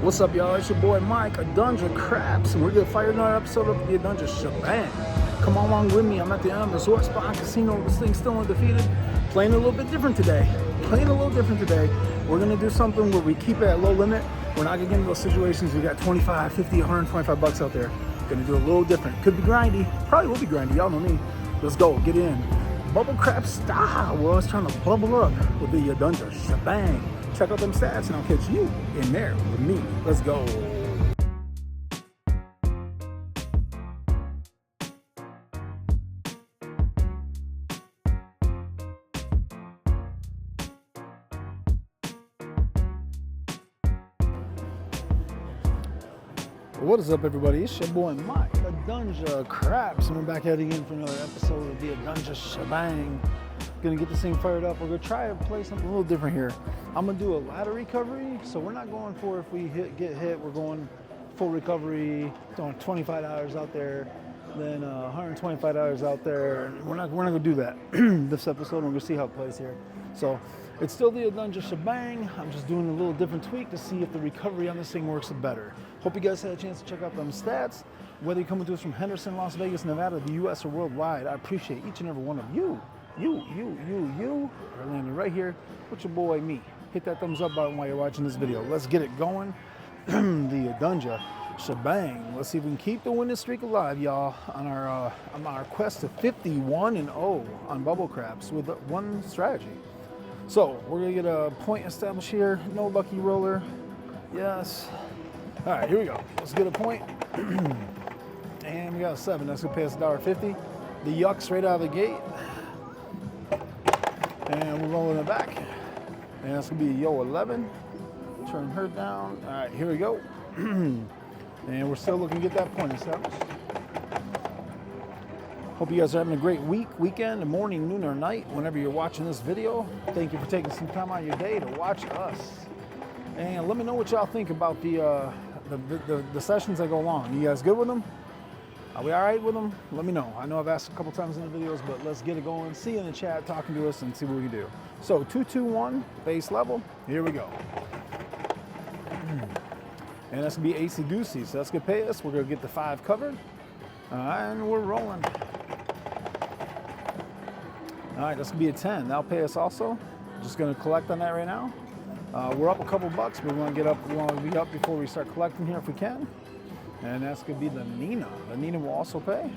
What's up, y'all? It's your boy Mike, Adunja Craps, and we're gonna fire another episode of the Adunja ShaBang. Come along with me. I'm at the resort spot casino. This thing's still undefeated. Playing a little bit different today. We're gonna do something where we keep it at low limit. We're not gonna get into those situations. We got 25, 50, 125 bucks out there. Gonna do a little different. Could be grindy. Probably will be grindy. Y'all know me. Let's go. Get in. Bubble crap style. Well, I was trying to bubble up with the Adunja ShaBang. Check out them stats and I'll catch you in there with me. Let's go. What is up, everybody? It's your boy Mike, Adunja Craps, and we're back at it again for another episode of the Adunja ShaBang. Gonna get this thing fired up. We're gonna try to play something a little different here. I'm gonna do a ladder recovery, so we're not going for if we get hit. We're going full recovery, throwing $25 out there, then $125 out there. We're not gonna do that this episode. We're gonna see how it plays here. So it's still the Adunja ShaBang. I'm just doing a little different tweak to see if the recovery on this thing works better. Hope you guys had a chance to check out them stats. Whether you're coming to us from Henderson, Las Vegas, Nevada, the US, or worldwide, I appreciate each and every one of you. You are landing right here with your boy, me. Hit that thumbs up button while you're watching this video. Let's get it going. The Adunja ShaBang. Let's see if we can keep the winning streak alive, y'all, on our quest to 51-0 on bubble craps with one strategy. So we're gonna get a point established here. No lucky roller. Yes. All right, here we go. Let's get a point. And we got a 7. That's gonna pay us $1.50. The yucks right out of the gate. And we're rolling it back. And that's gonna be yo 11. Turn her down. All right, here we go. And we're still looking to get that point established. Hope you guys are having a great weekend, morning, noon, or night, whenever you're watching this video. Thank you for taking some time out of your day to watch us. And let me know what y'all think about the sessions that go along. You guys good with them? Are we all right with them? Let me know. I know I've asked a couple times in the videos, but let's get it going. See you in the chat, talking to us, and see what we can do. So 2-2-1, base level. Here we go. And that's gonna be AC Goosey. So that's gonna pay us. We're gonna get the 5 covered. And we're rolling. All right, that's gonna be a 10. That'll pay us also. Just gonna collect on that right now. We're up a couple bucks, but we want to be up before we start collecting here if we can. And that's gonna be the Nina. The Nina will also pay.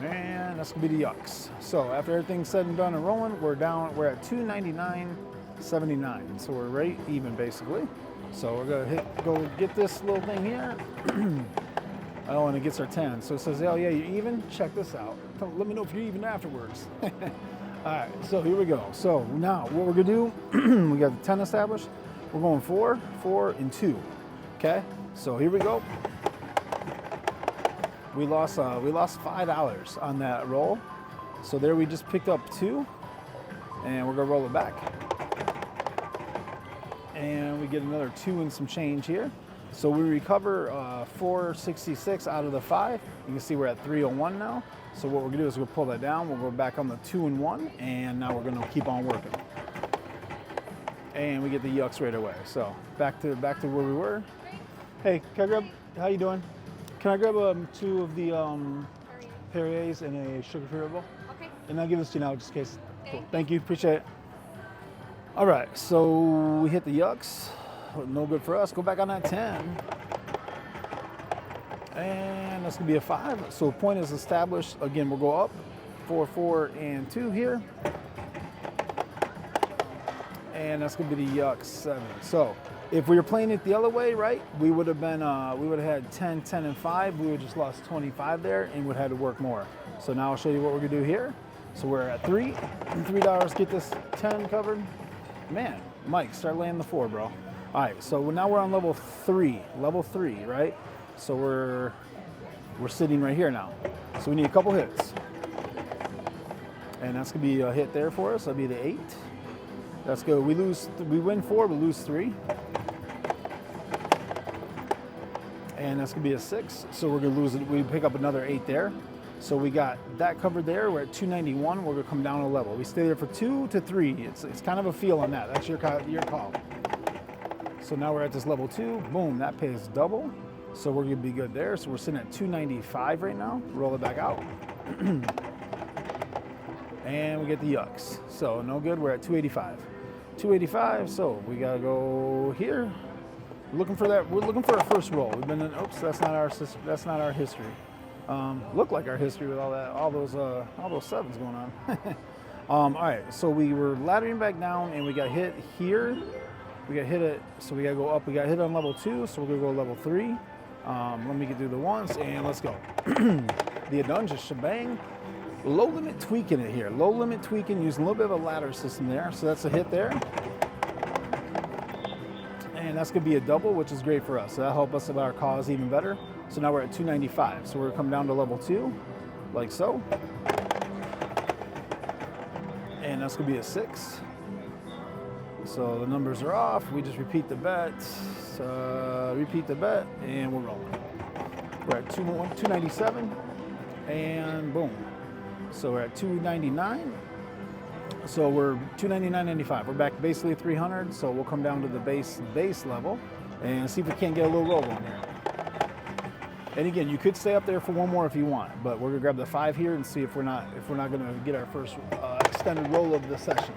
And that's gonna be the yucks. So after everything's said and done and rolling, we're at 299.79. So we're right even basically. So we're gonna go get this little thing here. Oh, and it gets our 10. So it says, oh yeah, you're even? Check this out. Let me know if you're even afterwards. All right, so here we go. So now what we're gonna do, we got the 10 established. We're going 4, 4, and 2. Okay, so here we go. We lost $5 on that roll. So there we just picked up 2, and we're gonna roll it back. And we get another 2 and some change here. So we recover 466 out of the 5. You can see we're at 301 now. So what we're gonna do is we'll pull that down. We'll go back on the 2 and 1, and now we're gonna keep on working. And we get the yucks right away. So back to where we were. Hey, can I grab? How you doing? Can I grab 2 of the Perriers and a sugar-free Red Bull? Okay. And I'll give this to you now just in case. Okay. Cool. Thank you. Appreciate it. All right. So we hit the yucks. No good for us. Go back on that 10. And that's gonna be a 5. So point is established. Again, we'll go up 4, 4, and 2 here. And that's gonna be the yuck 7. So if we were playing it the other way, right, we would have had 10, 10, and 5. We would have just lost 25 there and would have had to work more. So now I'll show you what we're gonna do here. So we're at $3. Get this 10 covered. Man, Mike, start laying the 4, bro. All right, so now we're on level 3, right? So we're sitting right here now. So we need a couple hits. And that's gonna be a hit there for us. That'll be the 8. That's good. We win 4, we lose 3. And that's gonna be a 6. So we're gonna lose it. We pick up another 8 there. So we got that covered there. We're at 291. We're gonna come down a level. We stay there for 2 to 3. It's kind of a feel on that. That's your call. So now we're at this level 2. Boom, that pays double. So we're gonna be good there. So we're sitting at 295 right now. Roll it back out. And we get the yucks. So no good, we're at 285. 285, so we gotta go here. Looking for that, we're looking for our first roll. We've been in, oops, that's not our history. Looked like our history with all those sevens going on. All right, so we were laddering back down and we got hit here. We got hit it, so we gotta go up. We got hit on level 2, so we're gonna go level 3. Let me get through the ones and let's go. The Adunja ShaBang. Low limit tweaking it here. Low limit tweaking, using a little bit of a ladder system there. So that's a hit there. And that's gonna be a double, which is great for us. So that'll help us with our cause even better. So now we're at 295. So we're gonna come down to level 2, like so. And that's gonna be a 6. So the numbers are off. We just repeat the bet, and we're rolling. We're at 297, and boom. So we're at 299. So we're 299.95. We're back basically 300. So we'll come down to the base level and see if we can't get a little roll on here. And again, you could stay up there for one more if you want, but we're gonna grab the 5 here and see if we're not gonna get our first extended roll of the session.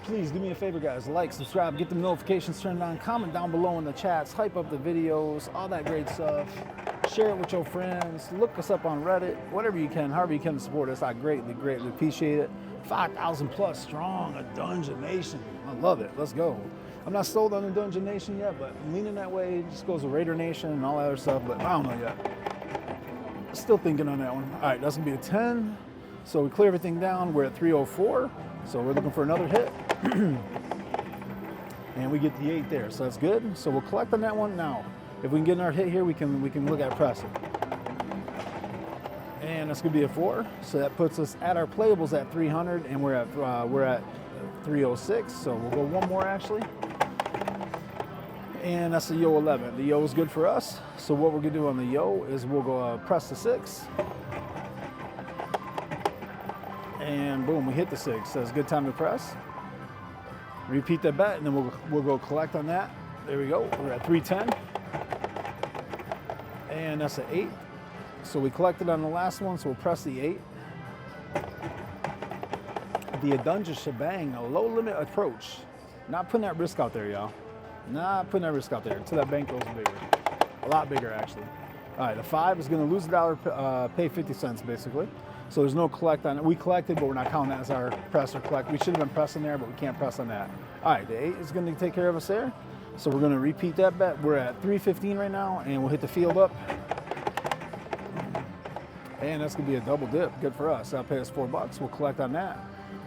Please do me a favor, guys. Like, subscribe, get the notifications turned on, comment down below in the chats, hype up the videos, all that great stuff. Share it with your friends. Look us up on Reddit. Whatever you can, however you can to support us. I greatly, greatly appreciate it. 5,000 plus strong, Adunja Nation. I love it. Let's go. I'm not sold on Adunja Nation yet, but I'm leaning that way. It just goes with Raider Nation and all that other stuff, but I don't know yet. Still thinking on that one. All right, that's gonna be a 10. So we clear everything down. We're at 304. So we're looking for another hit. And we get the 8 there, so that's good. So we'll collect on that one now. If we can get our hit here, we can look at pressing. And that's gonna be a 4. So that puts us at our playables at 300, and we're at 306. So we'll go one more actually. And that's the yo 11. The yo is good for us. So what we're gonna do on the yo is we'll go press the 6. And boom, we hit the 6. So it's a good time to press. Repeat that bet, and then we'll go collect on that. There we go. We're at 310. And that's an 8. So we collected on the last one, so we'll press the 8. The Adunja ShaBang, a low limit approach. Not putting that risk out there, y'all. Not putting that risk out there until that bankroll's bigger. A lot bigger, actually. All right, the 5 is gonna lose $1, pay 50 cents, basically. So there's no collect on it. We collected, but we're not counting that as our press or collect. We should have been pressing there, but we can't press on that. All right, the 8 is gonna take care of us there. So we're gonna repeat that bet. We're at 315 right now, and we'll hit the field up. And that's gonna be a double dip, good for us. That'll pay us $4. We'll collect on that.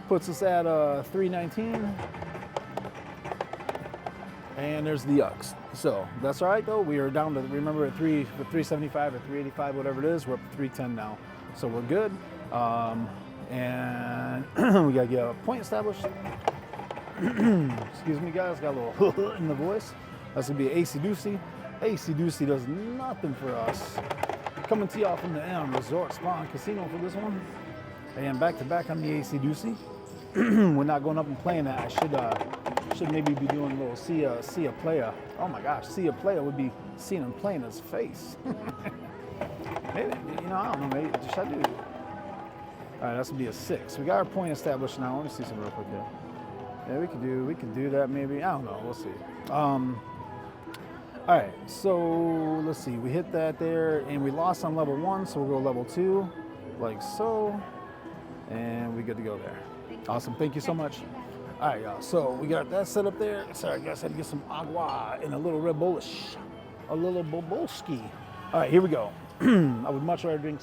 Puts us at 319. And there's the yucks. So that's all right though. We are down to, remember, at 375 or 385, whatever it is. We're up to 310 now. So we're good. And we gotta get a point established. Excuse me, guys, got a little in the voice. That's gonna be an AC Doocy. AC Doocy does nothing for us. Coming to y'all from the Resort Spa and Casino for this one. And back to back on the AC Doocy. We're not going up and playing that. I should maybe be doing a little see a player. Oh my gosh, see a player would be seeing him playing his face. Maybe, I don't know, maybe should I do? All right, that's gonna be a 6. We got our point established now. Let me see some real quick here. Yeah, we can do that maybe. I don't know, we'll see. All right, so let's see. We hit that there, and we lost on level 1, so we'll go level 2, like so, and we good to go there. Awesome, thank you so much. All right, y'all, so we got that set up there. Sorry, guys, I had to get some agua and a little Red Bullish, a little Bobolski. All right, here we go. I would much rather drink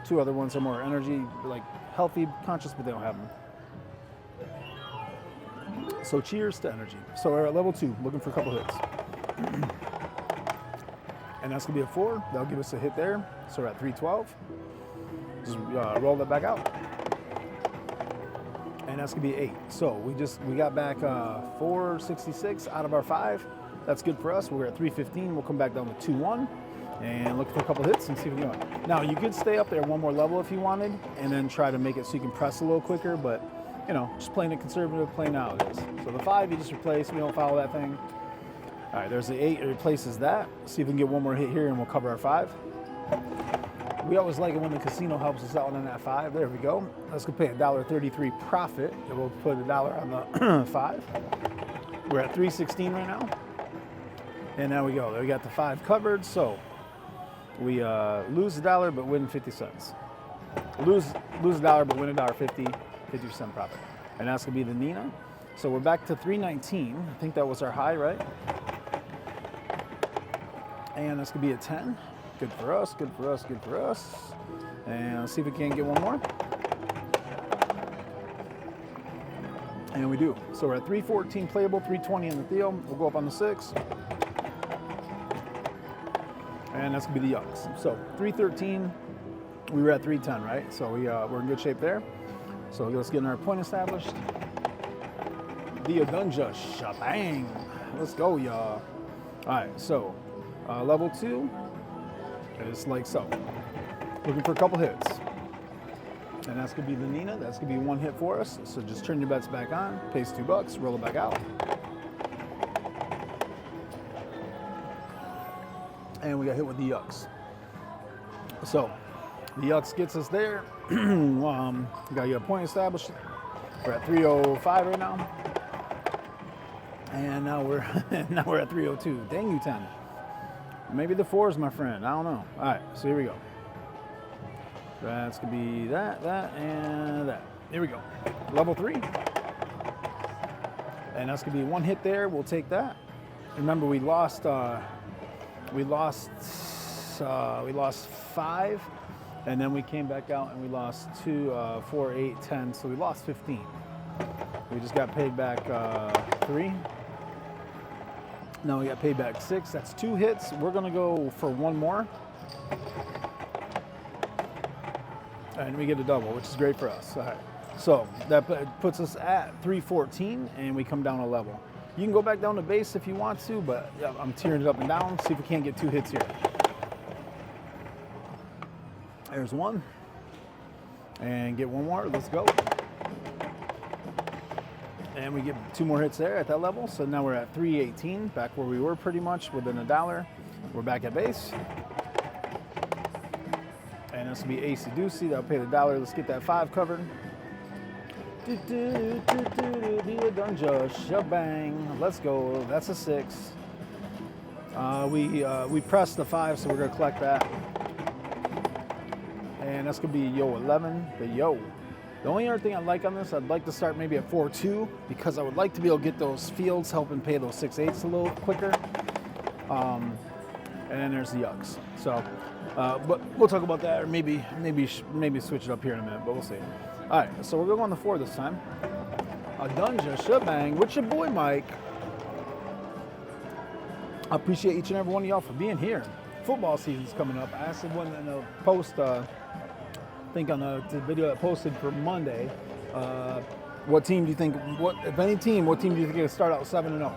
2 other ones that are more energy, like healthy, conscious, but they don't have them. So cheers to energy. So we're at level 2, looking for a couple hits. And that's gonna be a 4. That'll give us a hit there. So we're at 312. Just roll that back out. And that's gonna be 8. So we got back 466 out of our 5. That's good for us. We're at 315. We'll come back down to 2-1 and look for a couple hits and see if we can. Now you could stay up there one more level if you wanted, and then try to make it so you can press a little quicker. But you know, just playing it conservative, playing how it is. So the 5 you just replace, we don't follow that thing. All right, there's the 8, it replaces that. See if we can get one more hit here and we'll cover our 5. We always like it when the casino helps us out on that 5. There we go. Let's go pay $1.33 profit. And we'll put $1 on the 5. We're at 316 right now. And there we go. We got the 5 covered. So we lose $1 but win 50 cents. Lose $1 but win $1.50, 50% profit. And that's gonna be the Nina. So we're back to 319. I think that was our high, right? And that's gonna be a 10. Good for us, good for us, good for us. And let's see if we can get one more. And we do. So we're at 314 playable, 320 in the Theo. We'll go up on the 6. And that's gonna be the Yucks. So 313, we were at 310, right? So we're in good shape there. So let's get our point established. The Adunja ShaBang. Let's go, y'all. All right, so level 2 is like so. Looking for a couple hits. And that's gonna be the Nina. That's gonna be one hit for us. So just turn your bets back on, pays $2, roll it back out. And we got hit with the Yucks. So the Yucks gets us there. We gotta get a point established. We're at 305 right now. And now we're at 302. Dang you, 10. Maybe the 4s, my friend. I don't know. All right, so here we go. That's gonna be that, and that. Here we go. Level 3. And that's gonna be one hit there. We'll take that. Remember, we lost 5, and then we came back out and we lost 2, 4, 8, 10. So we lost 15. We just got paid back 3. Now we got paid back 6. That's 2 hits. We're gonna go for one more. And we get a double, which is great for us. All right. So that puts us at 314 and we come down a level. You can go back down to base if you want to, but I'm tearing it up and down. See if we can't get 2 hits here. There's one. And get one more. Let's go. And we get 2 more hits there at that level. So now we're at 318, back where we were pretty much within $1. We're back at base. And this will be AC Doocy. That'll pay the $1. Let's get that 5 covered. The Adunja ShaBang. Let's go. That's a 6. We pressed the 5, so we're gonna collect that. And that's gonna be Yo 11. The Yo. The only other thing I like on this, I'd like to start maybe at 4-2 because I would like to be able to get those fields helping pay those 6/8 a little quicker. And then there's the Yucks. So, but we'll talk about that, or maybe switch it up here in a minute, but we'll see. All right, so we're going on the 4 this time. Adunja ShaBang with your boy Mike. I appreciate each and every one of y'all for being here. Football season's coming up. I asked one in a post. I think on the video that posted for Monday, what team do you think, if any team, what team do you think can start out 7-0?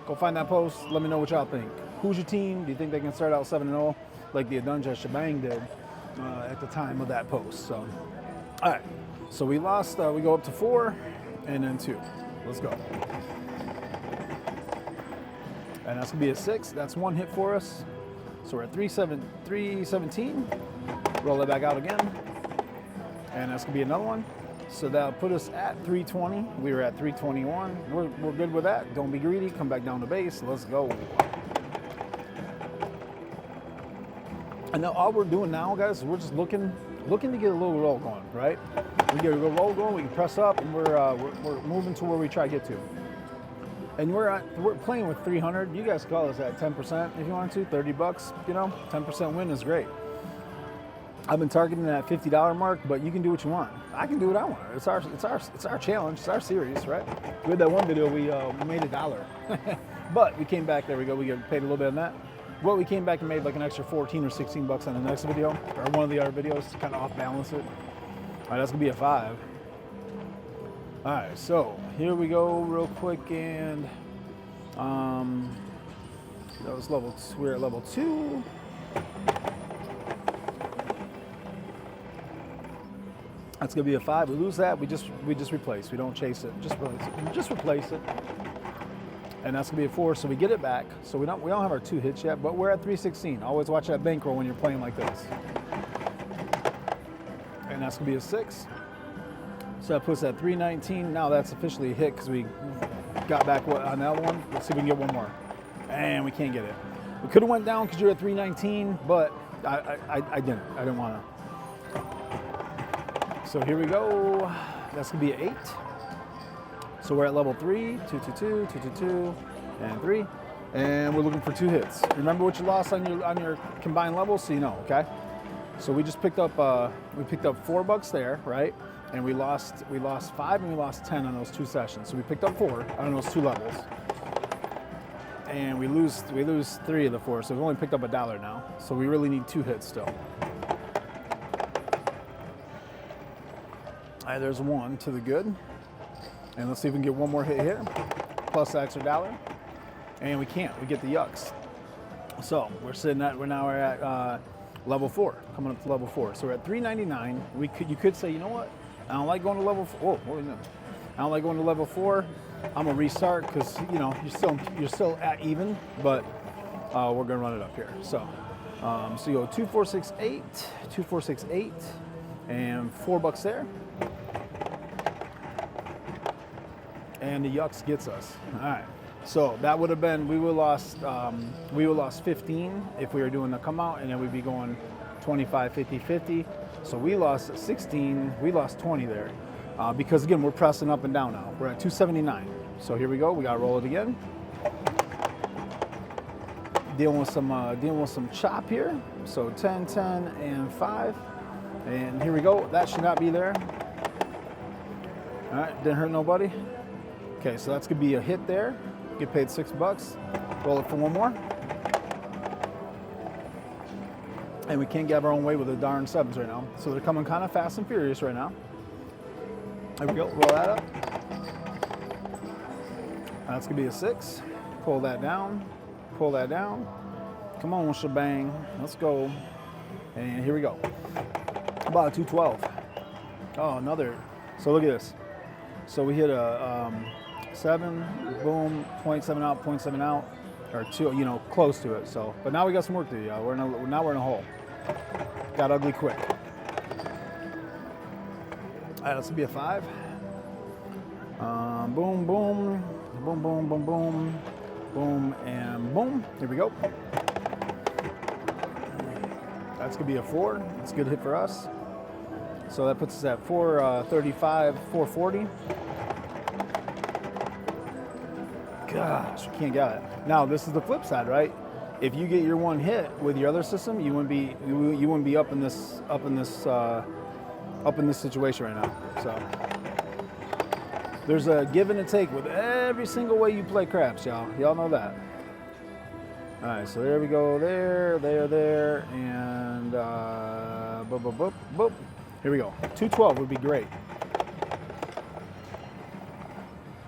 Go find that post, let me know what y'all think. Who's your team? Do you think they can start out 7-0 like the Adunja ShaBang did at the time of that post? So, all right, so we lost, we go up to 4 and then 2. Let's go. And that's gonna be a 6, that's one hit for us. So we're at 317, roll it back out again. And that's gonna be another one. So that'll put us at 320. We were at 321. We're good with that. Don't be greedy. Come back down to base. Let's go. And now all we're doing now, guys, we're just looking to get a little roll going, right? We get a little roll going. We can press up, and we're moving to where we try to get to. And we're playing with 300. You guys call us at 10% if you want to. $30. You know, 10% win is great. I've been targeting that $50 mark, but you can do what you want. I can do what I want. It's our challenge. It's our series, right? We had that one video we made $1, but we came back. There we go. We got paid a little bit on that. But we came back and made like an extra 14 or 16 bucks on the next video, or one of the other videos to kind of off balance it. All right, that's gonna be a 5. All right, so here we go, real quick, and that was level. We're at level 2. That's gonna be a 5. We lose that, we just replace. We don't chase it. Just replace it. Just replace it. And that's gonna be a 4. So we get it back. So we don't have our 2 hits yet, but we're at 316. Always watch that bankroll when you're playing like this. And that's gonna be a 6. So that puts us at 319. Now that's officially a hit because we got back on that one. Let's see if we can get one more. And we can't get it. We could have went down because you're at 319, but I didn't. I didn't want to. So here we go. That's gonna be an 8. So we're at level 3, 222, 222, and 3. And we're looking for 2 hits. Remember what you lost on your combined levels, so you know, okay? So we just picked up $4 there, right? And we lost 5 and we lost 10 on those 2 sessions. So we picked up 4 on those 2 levels. And we lose 3 of the 4, so we've only picked up $1 now. So we really need 2 hits still. All right, there's 1 to the good. And let's see if we can get one more hit here, plus the extra $1. And we can't, we get the yucks. So we're now at level 4, coming up to level 4. So we're at 399. You could say, you know what? I don't like going to level 4. Whoa, what are you doing? I don't like going to level 4. I'm gonna restart because you're still at even, but we're gonna run it up here. So you go 2, 4, 6, 8, 2, 4, 6, 8, and $4 there. And the yucks gets us. All right. So that would have been, we would have lost 15 if we were doing the come out, and then we'd be going 25, 50, 50. So we lost 16, we lost 20 there. Because again, we're pressing up and down now. We're at 279. So here we go, we gotta roll it again. Dealing with some chop here. So 10, 10, and 5. And here we go, that should not be there. All right, didn't hurt nobody. Okay, so that's gonna be a hit there. Get paid $6. Roll it for one more. And we can't get our own way with the darn 7s right now. So they're coming kind of fast and furious right now. There we go, roll that up. That's gonna be a 6. Pull that down, pull that down. Come on, shebang, let's go. And here we go. About a 212. Oh, another. So look at this. So we hit a 7, boom, 0.7 out, 0.7 out, or 2, close to it. So, but now we got some work to do, y'all. Now we're in a hole. Got ugly quick. All right, this will be a 5. Boom, boom, boom, boom, boom, boom, boom, and boom. Here we go. That's gonna be a 4. That's a good hit for us. So that puts us at 435, 440. Gosh, we can't get it. Now this is the flip side, right? If you get your one hit with your other system, you wouldn't be up in this situation right now. So there's a give and a take with every single way you play craps, y'all. Y'all know that. All right, so there we go. There, and boop, boop, boop, boop. Here we go. 212 would be great.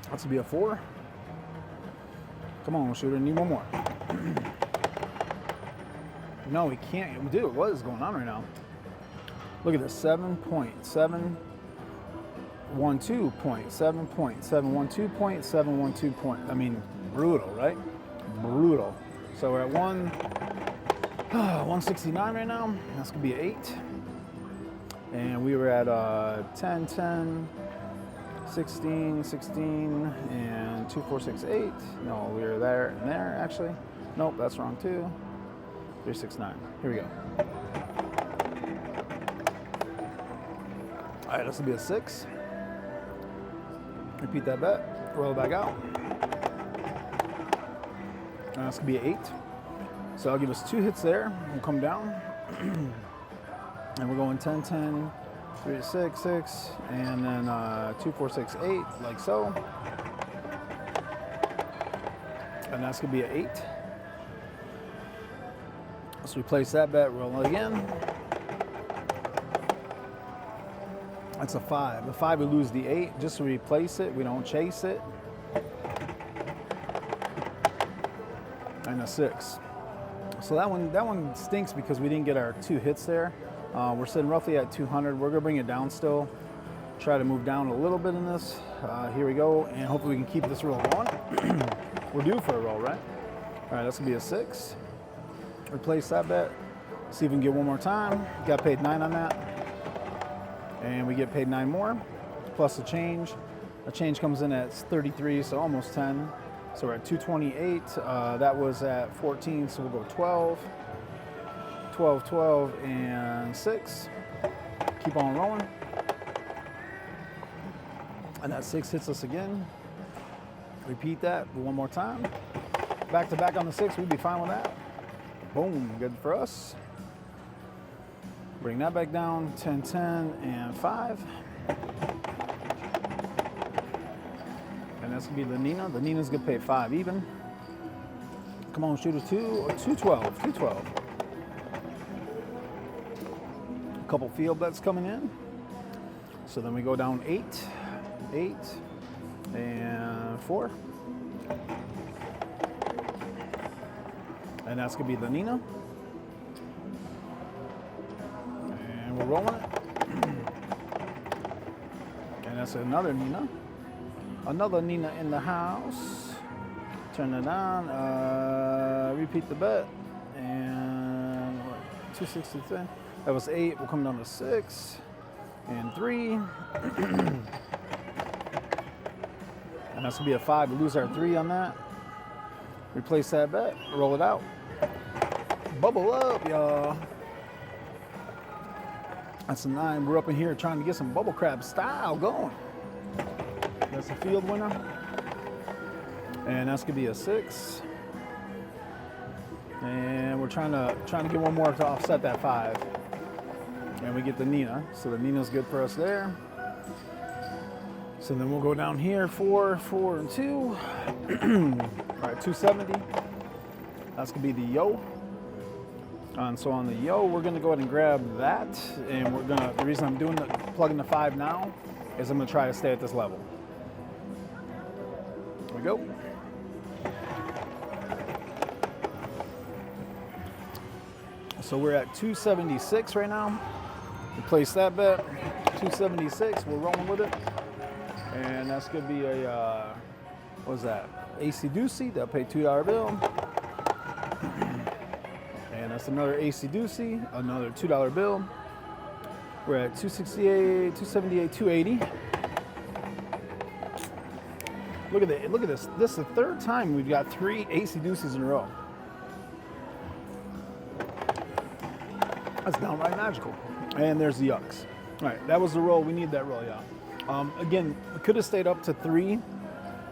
That's gonna be a 4. Come on, shooter, need one more. No, we can't. Dude, what is going on right now? Look at this, 7.712 point, 7.712 point, 712 point. I mean, brutal, right? Brutal. So we're at 169 right now. That's gonna be an 8. And we were at 10, 10, 16, 16, and 2, 4, 6, 8. No, we were there and there, actually. Nope, that's wrong too. 3, 6, 9. Here we go. All right, this will be a 6. Repeat that bet. Roll it back out. And that's going to be an 8. So I'll give us 2 hits there. We'll come down. And we're going 10, 10, 3, 6, 6, and then 2, 4, 6, 8, like so. And that's going to be an 8. Let's replace that bet, roll it again. That's a 5. The 5, we lose the 8. Just to replace it, we don't chase it. And a 6. So that one stinks because we didn't get our 2 hits there. We're sitting roughly at 200. We're gonna bring it down still. Try to move down a little bit in this. Here we go, and hopefully we can keep this roll going. We're due for a roll, right? All right, that's gonna be a 6. Replace that bet. See if we can get one more time. Got paid 9 on that. And we get paid 9 more, plus a change. A change comes in at 33, so almost 10. So we're at 228. That was at 14, so we'll go 12. 12, 12, and 6. Keep on rolling. And that 6 hits us again. Repeat that one more time. Back to back on the 6, we'd be fine with that. Boom, good for us. Bring that back down, 10, 10, and 5. And that's gonna be the Nina. The Nina's gonna pay 5 even. Come on, shoot a 2, or 212, 212. A couple field bets coming in. So then we go down 8, 8, and 4. And that's gonna be the Nina. And we're rolling it. And that's another Nina. Another Nina in the house. Turn it on. Repeat the bet. And 263. That was 8. We'll come down to 6 and 3. And that's gonna be a 5. We lose our 3 on that. Replace that bet. Roll it out. Bubble up, y'all. That's a 9. We're up in here trying to get some bubble crab style going. That's a field winner. And that's gonna be a 6. And we're trying to get one more to offset that 5. And we get the Nina. So the Nina's good for us there. So then we'll go down here, 4, 4, and 2. All right, 270. That's gonna be the yo. And so on the yo, we're gonna go ahead and grab that, and the reason I'm doing plugging the 5 now is I'm gonna try to stay at this level. There we go. So we're at 276 right now. Replace that bet, 276, we're rolling with it. And that's gonna be a, what's that? AC Doocy, that'll pay $2 bill. And that's another AC Doocy, another $2 bill. We're at 268, 278, 280. Look at that, look at this. This is the 3rd time we've got 3 AC Doocies in a row. That's downright magical. And there's the yucks. All right, that was the roll. We need that roll, yeah. Again, we could have stayed up to 3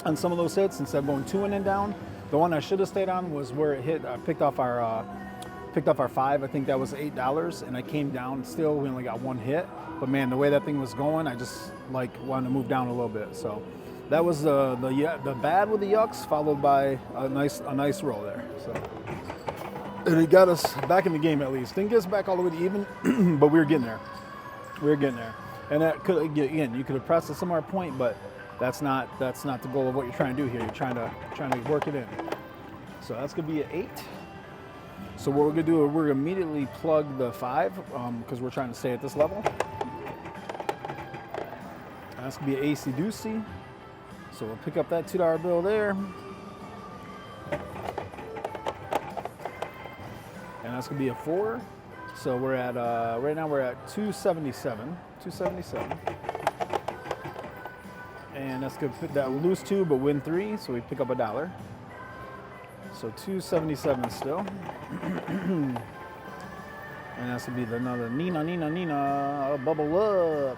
on some of those hits instead of going 2 and then down. The one I should have stayed on was where it hit. I picked off our 5. I think that was $8, and I came down. Still, we only got 1 hit. But man, the way that thing was going, I just like wanted to move down a little bit. So that was the bad with the yucks, followed by a nice roll there. So. And it got us back in the game at least. Didn't get us back all the way to even, but we were getting there. We were getting there. And that could, again, you could have pressed a similar point, but that's not the goal of what you're trying to do here. You're trying to work it in. So that's gonna be an 8. So what we're gonna do is we're gonna immediately plug the 5 because we're trying to stay at this level. And that's gonna be an AC Doocy. So we'll pick up that $2 bill there. And that's gonna be a 4. So we're at right now we're at 277. 277. And that's gonna put that lose 2 but win 3, so we pick up $1. So 277 still. And that's gonna be another Nina, bubble up.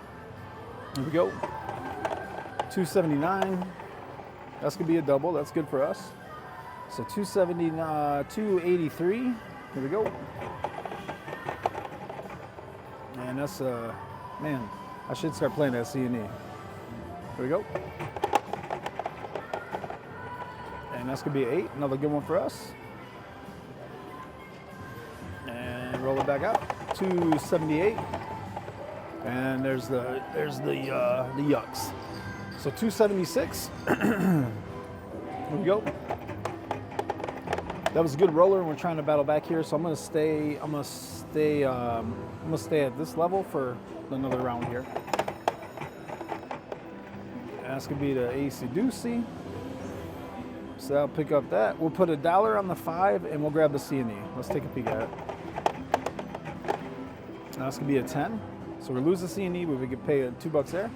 Here we go. 279. That's gonna be a double. That's good for us. So 283. Here we go. And that's man, I should start playing that C&E. Here we go. And that's gonna be an 8, another good one for us. And roll it back out. 278. And there's the yucks. So 276. Here we go. That was a good roller, and we're trying to battle back here. So I'm gonna stay at this level for another round here. That's gonna be the AC Doocy. So I'll pick up that. We'll put $1 on the 5, and we'll grab the C&E. Let's take a peek at it. That's gonna be a 10. So we lose the C&E, but we could pay $2 there.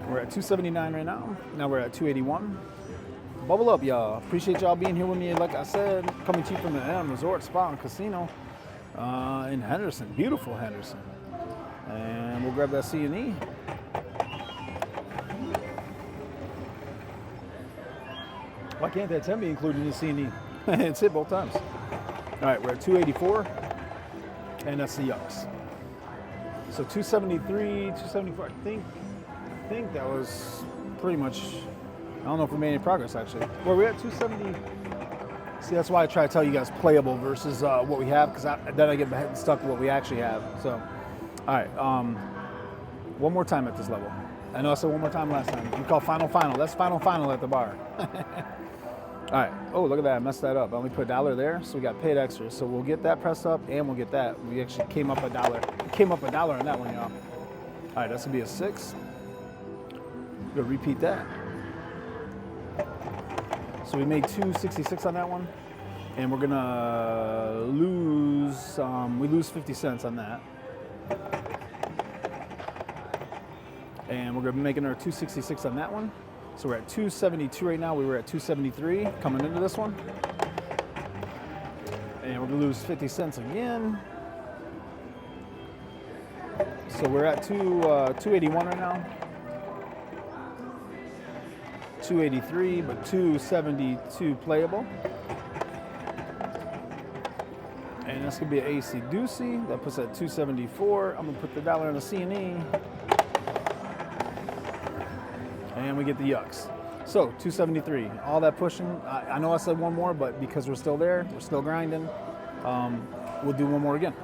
We're at 279 right now. Now we're at 281. Bubble up, y'all. Appreciate y'all being here with me. Like I said, coming to you from the M Resort Spa and Casino in Henderson, beautiful Henderson. And we'll grab that C&E. Why can't that 10 be included in the C&E? It's hit both times. All right, we're at 284, and that's the yucks. So 273, 274. I think that was pretty much. I don't know if we made any progress actually. Well, we're at 270. See, that's why I try to tell you guys playable versus what we have, because then I get stuck with what we actually have. So, all right, one more time at this level. I know I said one more time last time. We call final. That's final at the bar. All right. Oh, look at that. I messed that up. I only put $1 there, so we got paid extra. So we'll get that pressed up, and we'll get that. We actually came up $1. Came up $1 on that one, y'all. All right, that's gonna be a 6. We'll repeat that. So we made 266 on that one, and we're gonna lose. We lose 50 cents on that, and we're gonna be making our 266 on that one. So we're at 272 right now. We were at 273 coming into this one, and we're gonna lose 50 cents again. So we're at 281 right now. 283, but 272 playable. And that's gonna be an AC Doocy. That puts at 274. I'm gonna put the $1 in the C&E. And we get the yucks. So 273, all that pushing. I know I said one more, but because we're still there, we're still grinding, we'll do one more again.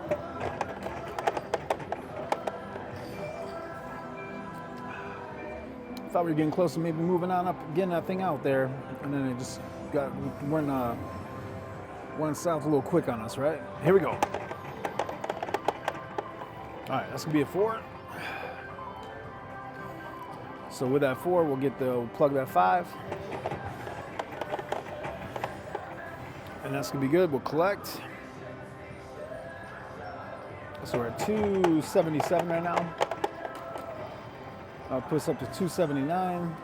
Thought we were getting close to maybe moving on up, getting that thing out there, and then it just went south a little quick on us, right? Here we go. All right, that's gonna be a 4. So with that 4, we'll plug that 5, and that's gonna be good. We'll collect. So we're at 277 right now. Put us up to 279.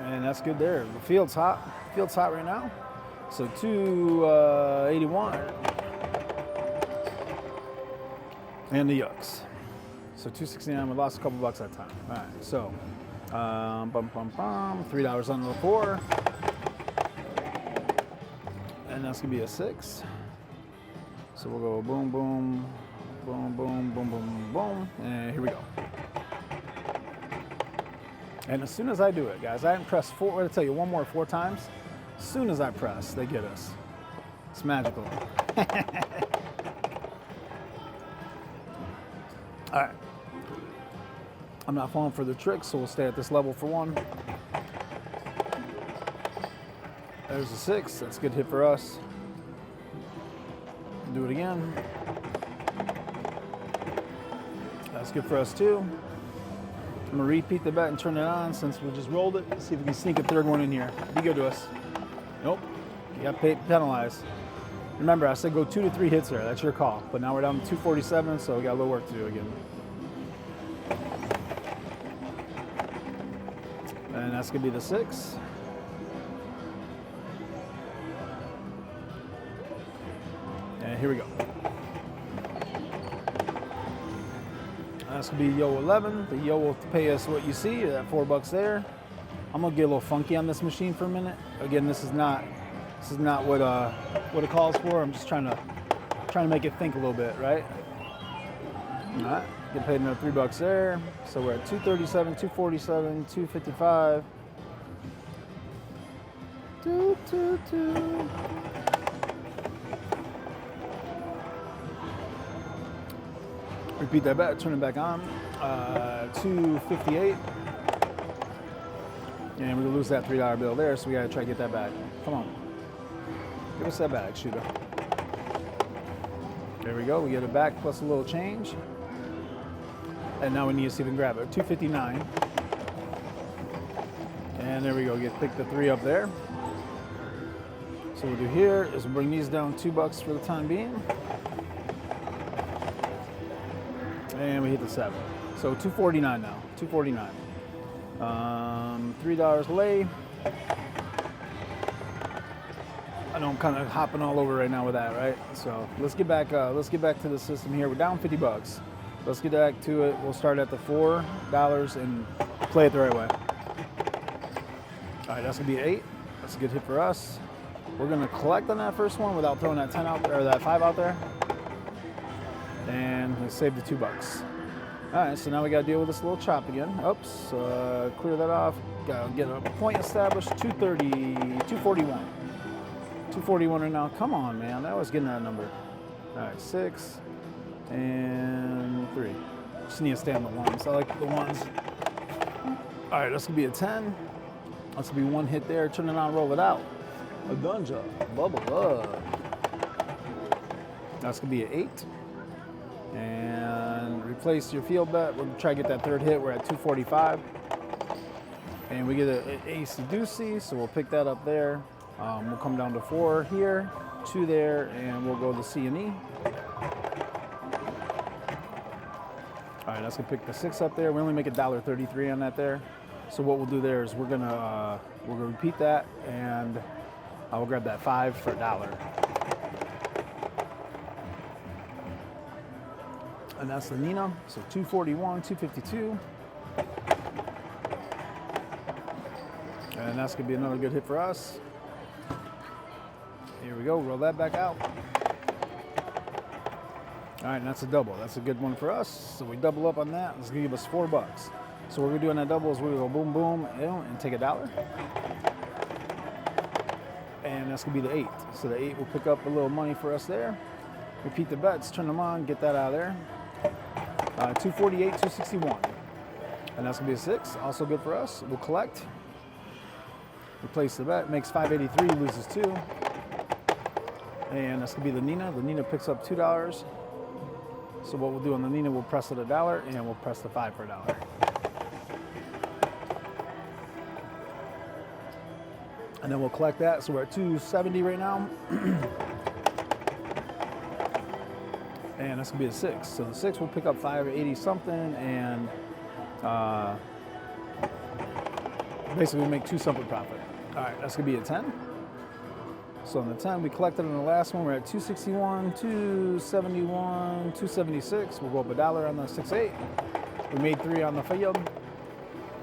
And that's good there. The field's hot. Field's hot right now. So 281. And the yucks. So 269, we lost a couple bucks that time. All right, so $3 under the 4. And that's gonna be a 6. So we'll go boom, boom, boom, boom, boom, boom, boom, and here we go. And as soon as I do it, guys, I haven't pressed 4, I'm gonna tell you 4 times. As soon as I press, they get us. It's magical. All right. I'm not falling for the trick, so we'll stay at this level for 1. There's a 6, that's a good hit for us. Do it again. That's good for us too. I'm gonna repeat the bet and turn it on since we just rolled it. See if we can sneak a 3rd one in here. Be good to us. Nope. You got penalized. Remember, I said go 2 to 3 hits there. That's your call. But now we're down to 247, so we got a little work to do again. And that's gonna be the 6. And here we go. That's gonna be yo 11. The yo will pay us what you see, that $4 there. I'm gonna get a little funky on this machine for a minute. Again, this is not what it calls for. I'm just trying to make it think a little bit, right? All right, get paid another $3 there. So we're at 237, 247, 255. 222. Repeat that bet, turn it back on. 258. And we lose that $3 bill there, so we gotta try to get that back. Come on. Give us that back, shooter. There we go, we get it back plus a little change. And now we need to see if we can grab it. 259. And there we go, pick the 3 up there. So what we'll do here is we'll bring these down $2 for the time being. And we hit the 7. So 249 now, 249. $3 lay. I know I'm kind of hopping all over right now with that, right? So let's get back to the system here. We're down $50. Let's get back to it. We'll start at the $4 and play it the right way. All right, that's gonna be 8. That's a good hit for us. We're gonna collect on that first one without throwing that 10 out there, or that 5 out there. And let's save the $2. All right, so now we gotta deal with this little chop again. Oops, clear that off. Gotta get a point established, 230, 241. 241 right now, come on, man, I was getting that number. All right, 6 and 3. Just need to stay on the ones, I like the ones. All right, that's gonna be a 10. That's gonna be 1 hit there, turn it on, roll it out. Adunja, bubble up. That's gonna be an 8. And replace your field bet. We're gonna try to get that 3rd hit. We're at 245. And we get an ace deucey, so we'll pick that up there. We'll come down to 4 here, 2 there, and we'll go to C and E. All right, that's gonna pick the 6 up there. We only make $1.33 on that there. So what we'll do there is we're gonna repeat that, and I will grab that 5 for $1. And that's the Nina, so 241, 252. And that's gonna be another good hit for us. Here we go, roll that back out. All right, and that's a double. That's a good one for us. So we double up on that. It's gonna give us $4. So what we're gonna do on that double is we're gonna go boom, boom, and take $1. And that's gonna be the 8. So the 8 will pick up a little money for us there. Repeat the bets, turn them on, get that out of there. 248, 261. And that's gonna be a 6, also good for us. We'll collect. Replace the bet, makes 583, loses 2. And that's gonna be the Nina. The Nina picks up $2. So what we'll do on the Nina, we'll press it $1 and we'll press the 5 for $1. And then we'll collect that. So we're at 270 right now. And that's gonna be a 6. So the 6 will pick up 580 something, and basically we'll make 2 something profit. All right, that's gonna be a 10. So on the 10, we collected on the last one. We're at 261, 271, 276. We'll go up $1 on the 6-8. We made 3 on the field,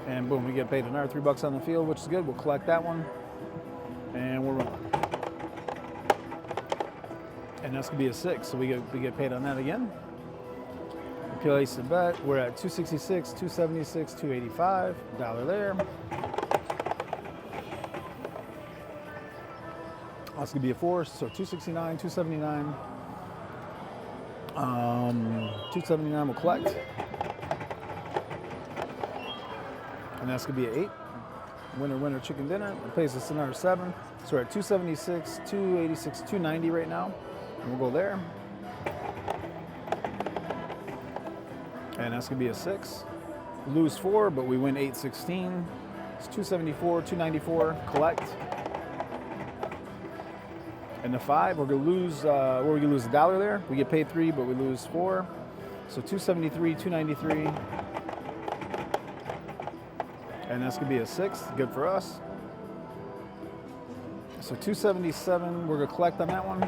and boom, we get paid another $3 on the field, which is good. We'll collect that one, and we're rolling. And that's gonna be a 6, so we get paid on that again. Place the bet. We're at 266, 276, 285. $1 there. That's gonna be a 4, so 269, 279. 279 will collect. And that's gonna be an 8. Winner, winner, chicken dinner. It pays us another 7. So we're at 276, 286, 290 right now. And we'll go there. And that's gonna be a 6. Lose 4, but we win 816. It's 274, 294, collect. And the 5, we're gonna lose $1 there. We get paid 3, but we lose 4. So 273, 293. And that's gonna be a 6, good for us. So 277, we're gonna collect on that one.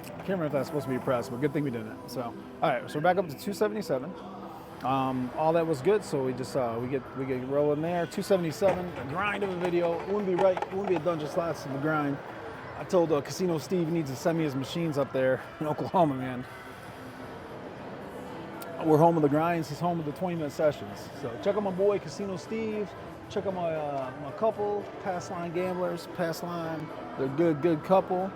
I can't remember if that's supposed to be pressed, but good thing we did it. So, all right, so we're back up to 277. All that was good, so we just we get rolling there. 277, a grind of a video. It wouldn't be right. It wouldn't be a Adunja Slots of a grind. I told Casino Steve he needs to send me his machines up there in Oklahoma, man. We're home of the grinds. He's home of the 20-minute sessions. So check out my boy Casino Steve. Check out my couple, Pass Line Gamblers. Pass Line, they're good couple.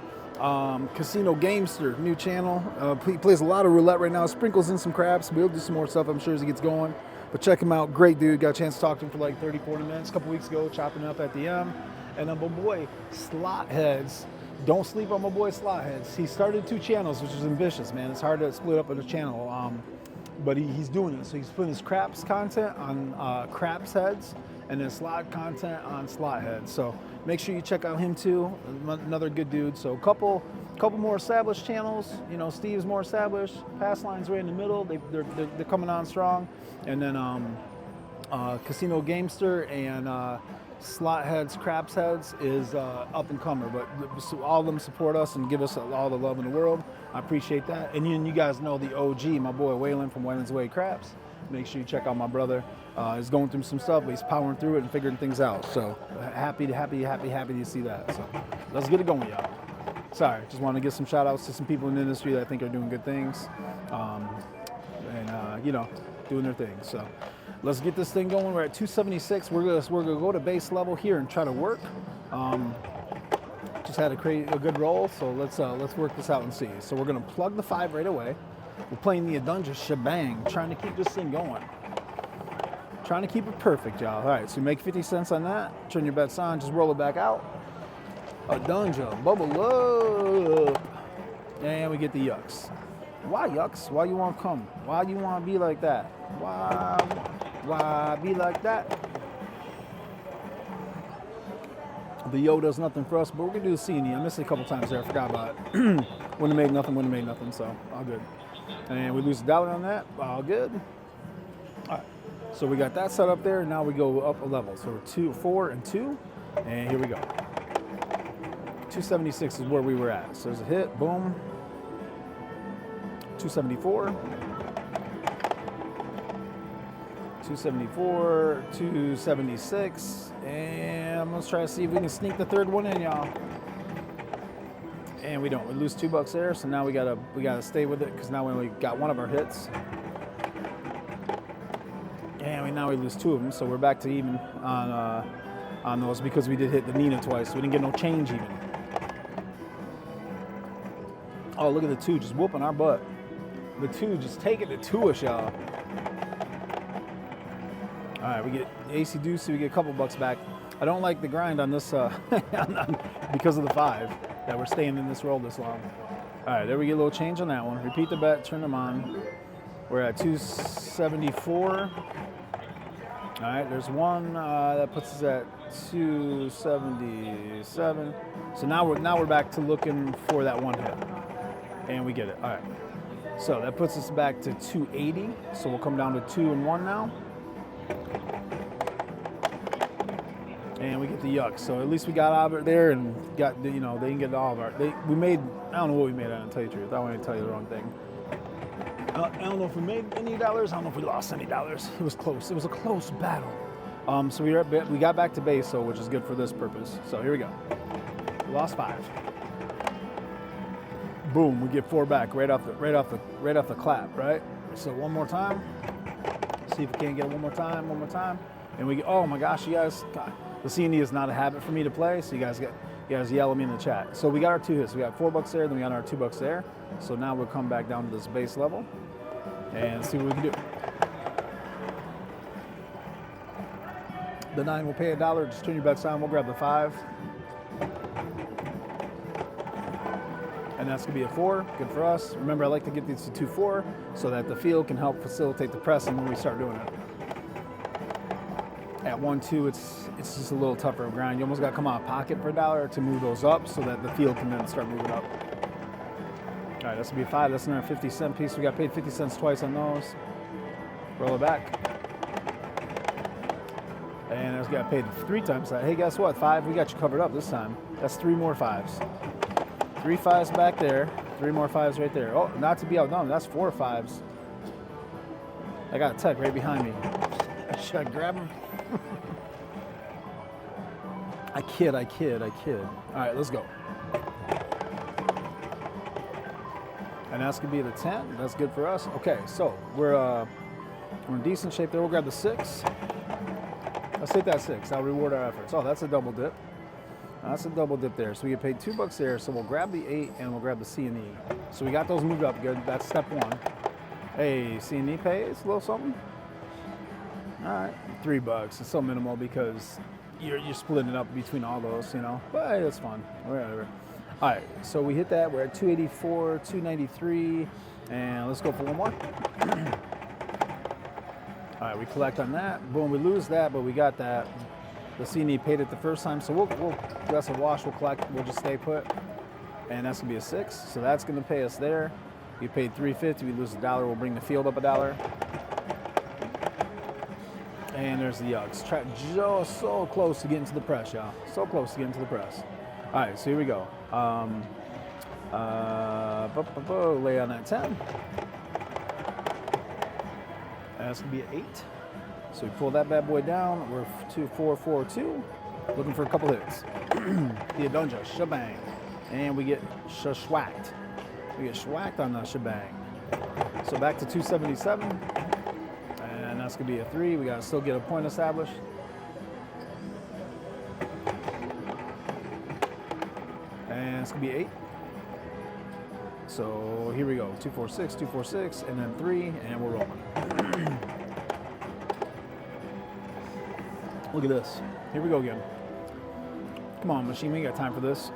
Casino Gamester, new channel. He plays a lot of roulette right now. Sprinkles in some craps. We'll do some more stuff, I'm sure, as he gets going. But check him out. Great dude. Got a chance to talk to him for like 30, 40 minutes a couple weeks ago, chopping up at the M. And my boy, Slotheads. Don't sleep on my boy Slotheads. He started 2 channels, which is ambitious, man. It's hard to split up in a channel. But he's doing it. So he's putting his craps content on craps heads and then slot content on slot heads. So make sure you check out him too. Another good dude. So a couple more established channels. You know, Steve's more established. Pass Line's right in the middle. They're coming on strong. And then Casino Gamester and Slot Heads, Craps Heads is up and comer. But all of them support us and give us all the love in the world. I appreciate that. And you guys know the OG, my boy Waylon from Waylon's Way Craps. Make sure you check out my brother. He's going through some stuff, but he's powering through it and figuring things out. So happy to see that. So let's get it going, y'all. Sorry, just want to give some shout outs to some people in the industry that I think are doing good things. You know, doing their thing. So let's get this thing going. We're at 276. We're gonna go to base level here and try to work. Just had a good roll, so let's work this out and see. So we're gonna plug the 5 right away. We're playing the Adunja ShaBang, trying to keep this thing going. Trying to keep it perfect, y'all. All right, so you make 50 cents on that. Turn your bets on, just roll it back out. Adunja, bubble up. And we get the yucks. Why yucks? Why you want to come? Why you want to be like that? Why be like that? The yo does nothing for us, but we're going to do the C and E. I missed it a couple times there. I forgot about it. Wouldn't have made nothing, so all good. And we lose $1 on that. All good. All right. So we got that set up there. Now we go up a level. So we're 2, 4, and 2. And here we go. 276 is where we were at. So there's a hit. Boom. 274. 274. 276. And let's try to see if we can sneak the third one in, y'all. And we don't. We lose $2 there. So now we gotta stay with it because now we only got one of our hits. And now we lose 2 of them, so we're back to even on those because we did hit the Nina twice. So we didn't get no change even. Oh, look at the 2 just whooping our butt. The 2 just taking it to us, y'all. All right, we get AC Deuce, we get a couple bucks back. I don't like the grind on this because of the 5 that we're staying in this roll this long. All right, there we get a little change on that one. Repeat the bet, turn them on. We're at 274. All right, there's one that puts us at 277. So now we're back to looking for that one hit, and we get it. All right, so that puts us back to 280. So we'll come down to 2 and 1 now, and we get the yuck. So at least we got Albert there and got they didn't get all of our. We made, I don't know what we made. I don't tell you the truth. I want to tell you the wrong thing. I don't know if we made any dollars. I don't know if we lost any dollars. It was close. It was a close battle. So we got back to base, so which is good for this purpose. So here we go. We lost 5. Boom. We get 4 back right off the clap. Right. So one more time. See if we can't get it one more time. And we get. Oh my gosh, you guys. God, the C&E is not a habit for me to play. So you guys yell at me in the chat. So we got our 2 hits. We got $4 there. Then we got our $2 there. So now we'll come back down to this base level and see what we can do. The 9 will pay $1. Just turn your bets on. We'll grab the 5. And that's going to be a 4. Good for us. Remember, I like to get these to 2-4 so that the field can help facilitate the pressing when we start doing it. At 1-2, it's just a little tougher of grind. You almost got to come out of pocket for $1 to move those up so that the field can then start moving up. All right, that's going to be 5. That's another 50-cent piece. We got paid 50 cents twice on those. Roll it back. And I got paid 3 times that. Hey, guess what? 5, we got you covered up this time. That's 3 more 5s. 3 5s back there. 3 more 5s right there. Oh, not to be outdone. That's 4 5s. I got a tech right behind me. Should I grab him? I kid. All right, let's go. And that's going to be the 10. That's good for us. Okay, so we're in decent shape there. We'll grab the 6. Let's hit that 6. That'll reward our efforts. Oh, that's a double dip. That's a double dip there. So we get paid $2 there. So we'll grab the 8 and we'll grab the C and E. So we got those moved up good. That's step 1. Hey, C and E pay, it's a little something. All right, $3. It's so minimal because you're splitting it up between all those, you know. But hey, that's fun. Whatever. All right, so we hit that. We're at 284, 293, and let's go for one more. All right, we collect on that. Boom, we lose that, but we got that. The C&E paid it the first time, so we'll that's a wash. We'll collect. We'll just stay put, and that's gonna be a 6. So that's gonna pay us there. We paid $3.50. We lose $1. We'll bring the field up $1. And there's the yucks. Just so close to getting to the press, y'all. So close to getting to the press. All right, so here we go. Lay on that 10. That's gonna be an 8. So we pull that bad boy down. We're 2-4-4-2. Looking for a couple hits. The Adunja ShaBang. And we get schwacked. We get schwacked on the ShaBang. So back to 277. And that's gonna be a 3. We gotta still get a point established. And it's gonna be 8. So here we go. 246, 246, and then 3, and we're rolling. Look at this. Here we go again. Come on, machine, we ain't got time for this.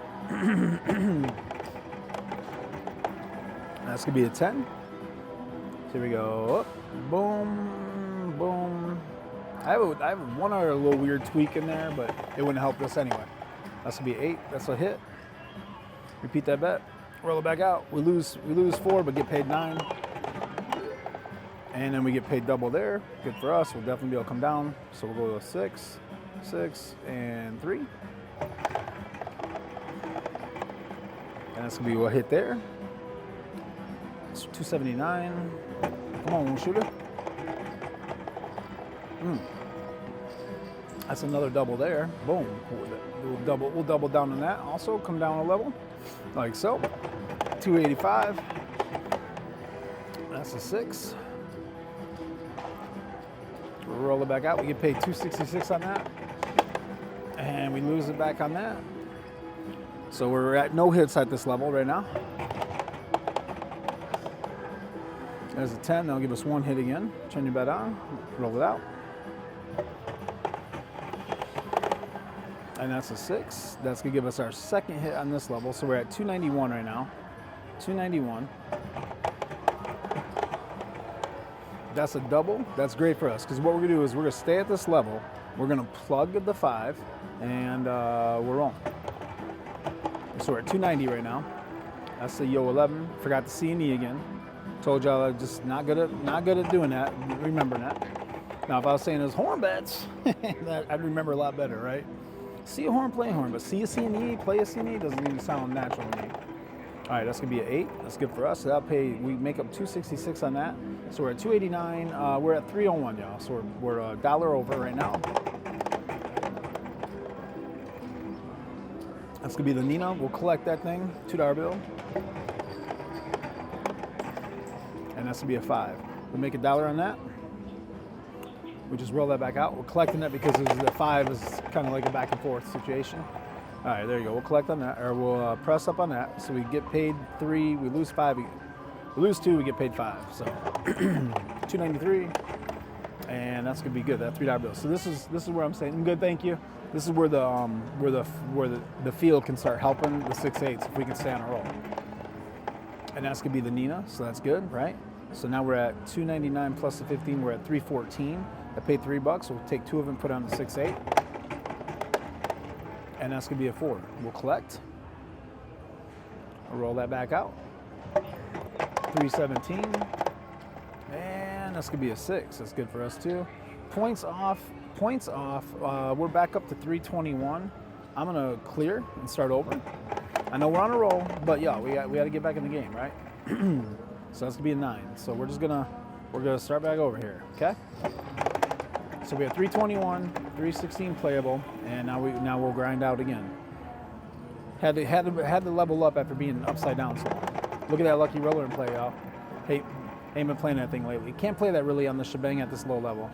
That's gonna be a 10. So here we go. Up, boom, boom. I have one other little weird tweak in there, but it wouldn't help this anyway. That's gonna be 8. That's a hit. Repeat that bet. Roll it back out. We lose 4, but get paid 9. And then we get paid double there. Good for us. We'll definitely be able to come down. So we'll go to 6, 6, and 3. And that's gonna be what hit there. It's 279. Come on, shooter. That's another double there. Boom. We'll double down on that. Also, come down a level, like so. 285. That's a 6. Roll it back out. We get paid 266 on that, and we lose it back on that. So we're at no hits at this level right now. There's a 10. That'll give us 1 hit again. Turn your bet on. Roll it out. And that's a 6. That's gonna give us our second hit on this level. So we're at 291 right now. 291. That's a double. That's great for us because what we're gonna do is we're gonna stay at this level. We're gonna plug the 5, and we're rolling. So we're at 290 right now. That's the Yo 11. Forgot the C and E again. Told y'all I'm just not good at doing that. Remembering that. Now, if I was saying those horn bets, I'd remember a lot better, right? See a horn, play a horn, but see a C and E, play a C and E doesn't even sound natural to me. All right, that's gonna be an 8. That's good for us. So that'll pay. We make up 266 on that. So we're at 289. We're at 301, y'all. So we're $1 over right now. That's gonna be the Nina. We'll collect that thing, $2 bill, and that's gonna be a 5. We'll make $1 on that. We just roll that back out. We're collecting that because the 5 is kind of like a back and forth situation. All right, there you go. We'll collect on that, or we'll press up on that. So we get paid 3. We lose 5. We lose 2. We get paid 5. So 293, and that's gonna be good. That $3 bill. So this is where I'm saying good. Thank you. This is where the field can start helping the 6/8s if we can stay on a roll. And that's gonna be the Nina. So that's good, right? So now we're at 299 plus the 15. We're at 314. I paid $3. We'll take 2 of them, put on the 6/8. And that's gonna be a 4. We'll collect. I'll roll that back out. 317. And that's gonna be a 6. That's good for us too. Points off. We're back up to 321. I'm gonna clear and start over. I know we're on a roll, but yeah, we got to get back in the game, right? So that's gonna be a 9. So we're gonna start back over here, okay? So we have 321, 316 playable, and now we'll grind out again. Had to level up after being upside down so long. Look at that lucky roller in play, y'all. Hey, ain't been playing that thing lately. Can't play that really on the ShaBang at this low level.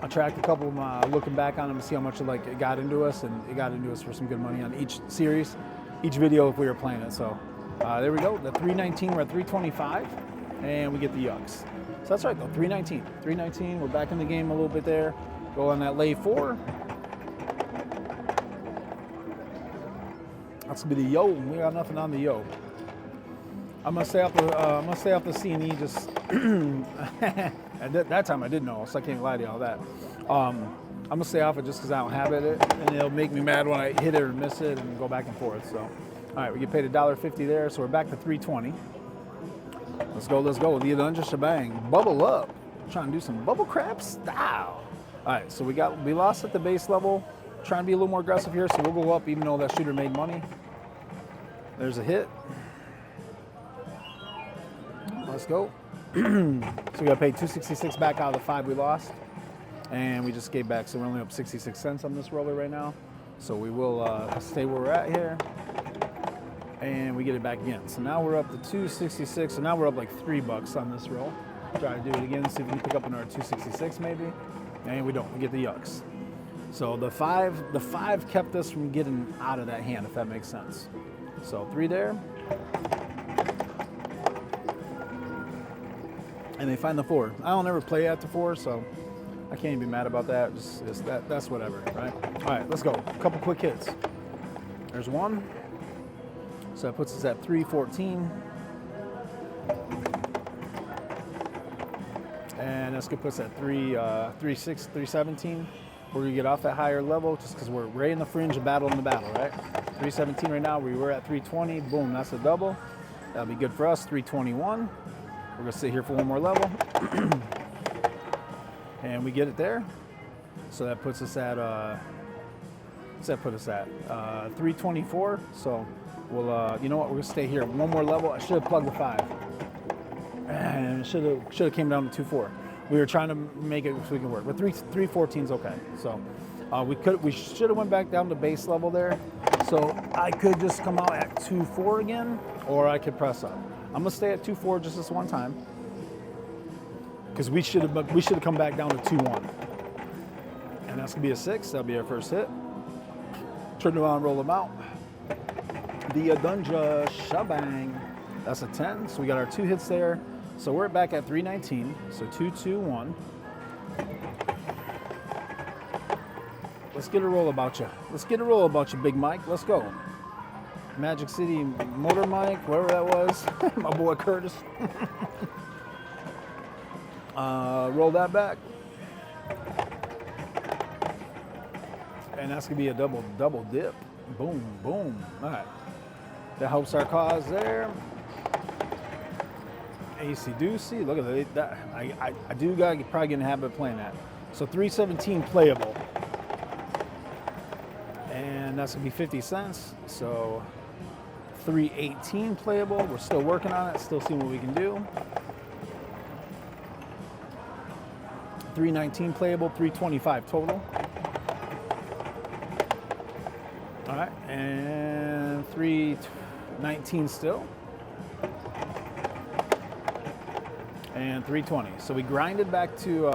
I tracked a couple of them, looking back on them to see how much it got into us, and it got into us for some good money on each series, each video if we were playing it. So there we go. The 319, we're at 325, and we get the yucks. So that's right though, 319. 319, we're back in the game a little bit there. Go on that lay 4. That's gonna be the yo. We got nothing on the yo. I'm gonna stay off the C&E. Just at that time I didn't know, so I can't lie to you all that. I'm gonna stay off it just because I don't have it, and it'll make me mad when I hit it or miss it and go back and forth. So, all right, we get paid $1.50 there, so we're back to 320. Let's go. The Adunja ShaBang. Bubble up. Trying to do some bubble crap style. All right, so we lost at the base level. Trying to be a little more aggressive here, so we'll go up even though that shooter made money. There's a hit. Let's go. So we got paid $2.66 back out of the 5 we lost, and we just gave back. So we're only up 66 cents on this roller right now. So we will stay where we're at here, and we get it back again. So now we're up to $2.66. So now we're up like $3 on this roll. Try to do it again, see if we can pick up another $2.66 maybe. And we don't. We get the yucks. So the five kept us from getting out of that hand, if that makes sense. So 3 there. And they find the 4. I don't ever play at the 4, so I can't even be mad about that. Just that's whatever, right? All right, let's go. A couple quick hits. There's 1. So that puts us at 314. And that's gonna put us at 317. We're gonna get off that higher level just because we're right in the fringe of battling the battle, right? 317 right now. We were at 320. Boom, that's a double. That'll be good for us. 321. We're gonna sit here for one more level. And we get it there. So that puts us at, what's that put us at? 324. So we'll, you know what? We're gonna stay here. One more level. I should have plugged the 5. And should have came down to 2.4. We were trying to make it so we can work, but 314 is okay. So we should have went back down to base level there. So I could just come out at 2.4 again, or I could press up. I'm gonna stay at 2.4 just this one time, because we should have come back down to 2.1, and that's gonna be a 6. That'll be our first hit. Turn it on, roll them out. The Adunja ShaBang. That's a 10. So we got our 2 hits there. So we're back at 319. So 221. Let's get a roll about you. Let's get a roll about you, Big Mike. Let's go. Magic City Motor Mike, whatever that was. My boy Curtis. Roll that back. And that's gonna be a double dip. Boom, boom. All right. That helps our cause there. AC Doocy, look at that. I do gotta probably get in the habit of playing that. So 317 playable. And that's gonna be 50 cents. So 318 playable. We're still working on it, still seeing what we can do. 319 playable, 325 total. All right, and 319 still. And 320. So we grinded back to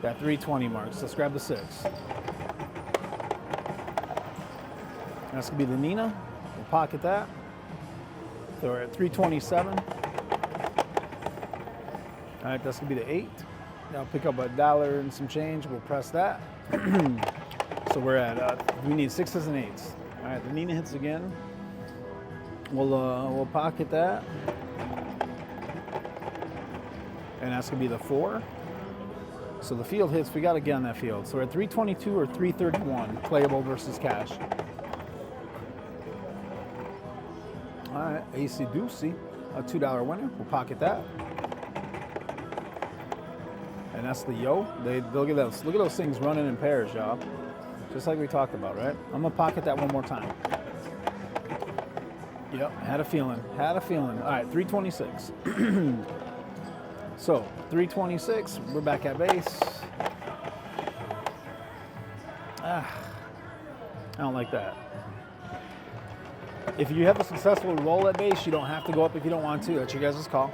that 320 mark. So let's grab the 6. That's gonna be the Nina. We'll pocket that. So we're at 327. All right, that's gonna be the 8. Now pick up $1 and some change. We'll press that. So we're at we need 6s and 8s. All right, the Nina hits again. We'll pocket that. And that's gonna be the 4. So the field hits, we gotta get on that field. So we're at 322 or 331, playable versus cash. All right, AC Doocy, a $2 winner. We'll pocket that. And that's the yo. Look at those things running in pairs, y'all. Just like we talked about, right? I'm gonna pocket that one more time. Yep, had a feeling. All right, 326. So 326, we're back at base. I don't like that. If you have a successful roll at base, you don't have to go up if you don't want to. That's your guys' call.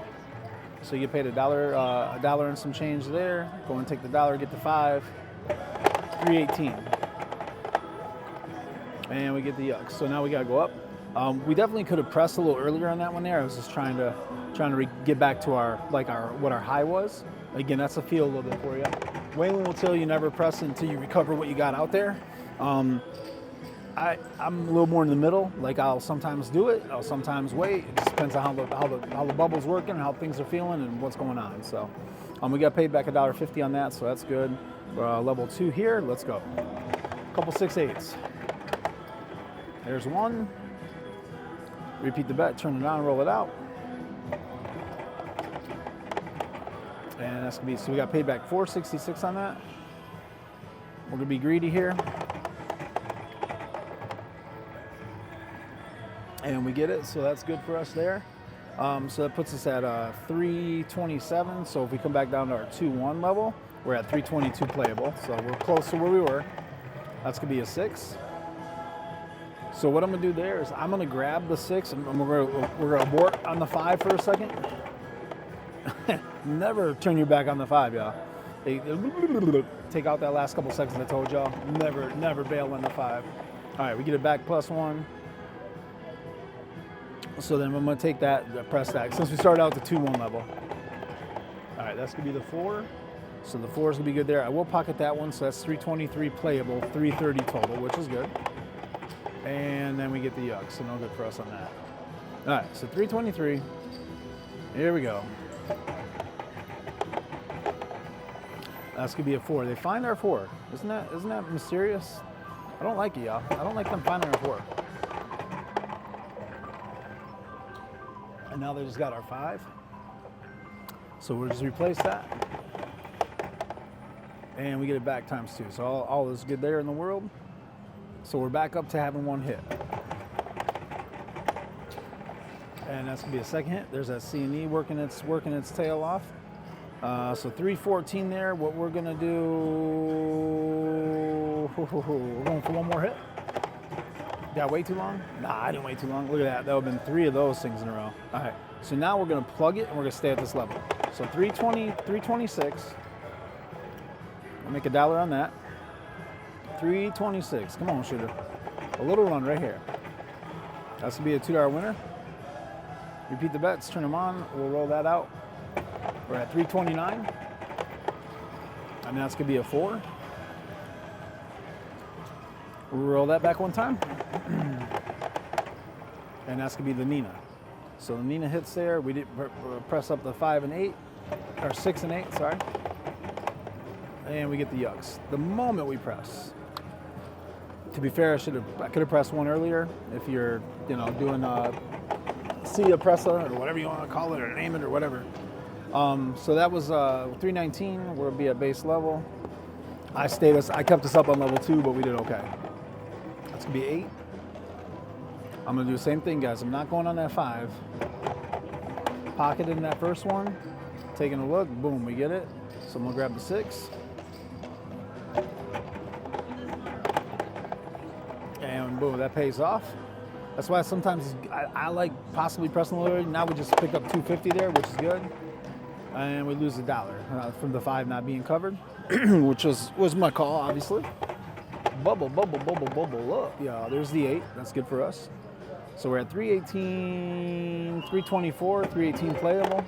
So you get paid a dollar and some change there. Go and take the dollar, get the 5, 318. And we get the yucks. So now we gotta go up. We definitely could have pressed a little earlier on that one there. I was just trying to get back to what our high was. Again, that's a feel a little bit for you. Waylon will tell you never press until you recover what you got out there. I'm a little more in the middle. Like I'll sometimes do it, I'll sometimes wait. It just depends on how the bubble's working, and how things are feeling, and what's going on. So we got paid back $1.50 on that, so that's good. Level 2 here. Let's go. Couple 6/8s. There's one. Repeat the bet. Turn it on. Roll it out. And that's gonna be, so we got paid back $4.66 on that. We're gonna be greedy here. And we get it, so that's good for us there. So that puts us at 327. So if we come back down to our 2-1 level, we're at 322 playable. So we're close to where we were. That's gonna be a 6. So what I'm gonna do there is I'm gonna grab the 6 and we're gonna abort on the 5 for a second. Never turn your back on the 5, y'all. Take out that last couple seconds I told y'all. Never bail on the 5. All right, we get it back +1. So then I'm gonna take that, press that, since we started out at the 2-1 level. All right, that's gonna be the 4. So the 4 is gonna be good there. I will pocket that one, so that's 323 playable, 330 total, which is good. And then we get the yuck, so no good for us on that. All right, so 323. Here we go. That's gonna be a 4. They find our 4. Isn't that mysterious? I don't like it, y'all. I don't like them finding our 4. And now they just got our 5. So we'll just replace that. And we get it back ×2. So all is good there in the world. So we're back up to having 1 hit. And that's gonna be a second hit. There's that C&E working its tail off. So 314 there. What we're gonna do, we're going for 1 more hit. Did I wait too long? Nah, I didn't wait too long. Look at that. That would have been 3 of those things in a row. All right. So now we're gonna plug it and we're gonna stay at this level. So 320, 326. I'll make $1 on that. 326. Come on, shooter. A little run right here. That's gonna be a $2 winner. Repeat the bets. Turn them on. We'll roll that out. We're at 329. And that's gonna be a 4. We'll roll that back 1 time. And that's gonna be the Nina. So the Nina hits there. We did press up the 5 and 8, or 6 and 8, sorry. And we get the yucks. The moment we press. To be fair, I could have pressed 1 earlier. If you're, doing a press or whatever you want to call it, or name it, or whatever. So that was 319. We'll be at base level. I kept us up on level 2, but we did okay. That's gonna be 8. I'm gonna do the same thing, guys. I'm not going on that 5. Pocket in that first one. Taking a look. Boom, we get it. So I'm gonna grab the 6. And boom, that pays off. That's why sometimes I like possibly pressing a little. Now we just picked up 250 there, which is good. And we lose $1 from the 5 not being covered, which was my call, obviously. Bubble up. Yeah, there's the 8. That's good for us. So we're at 318, 324, 318 playable.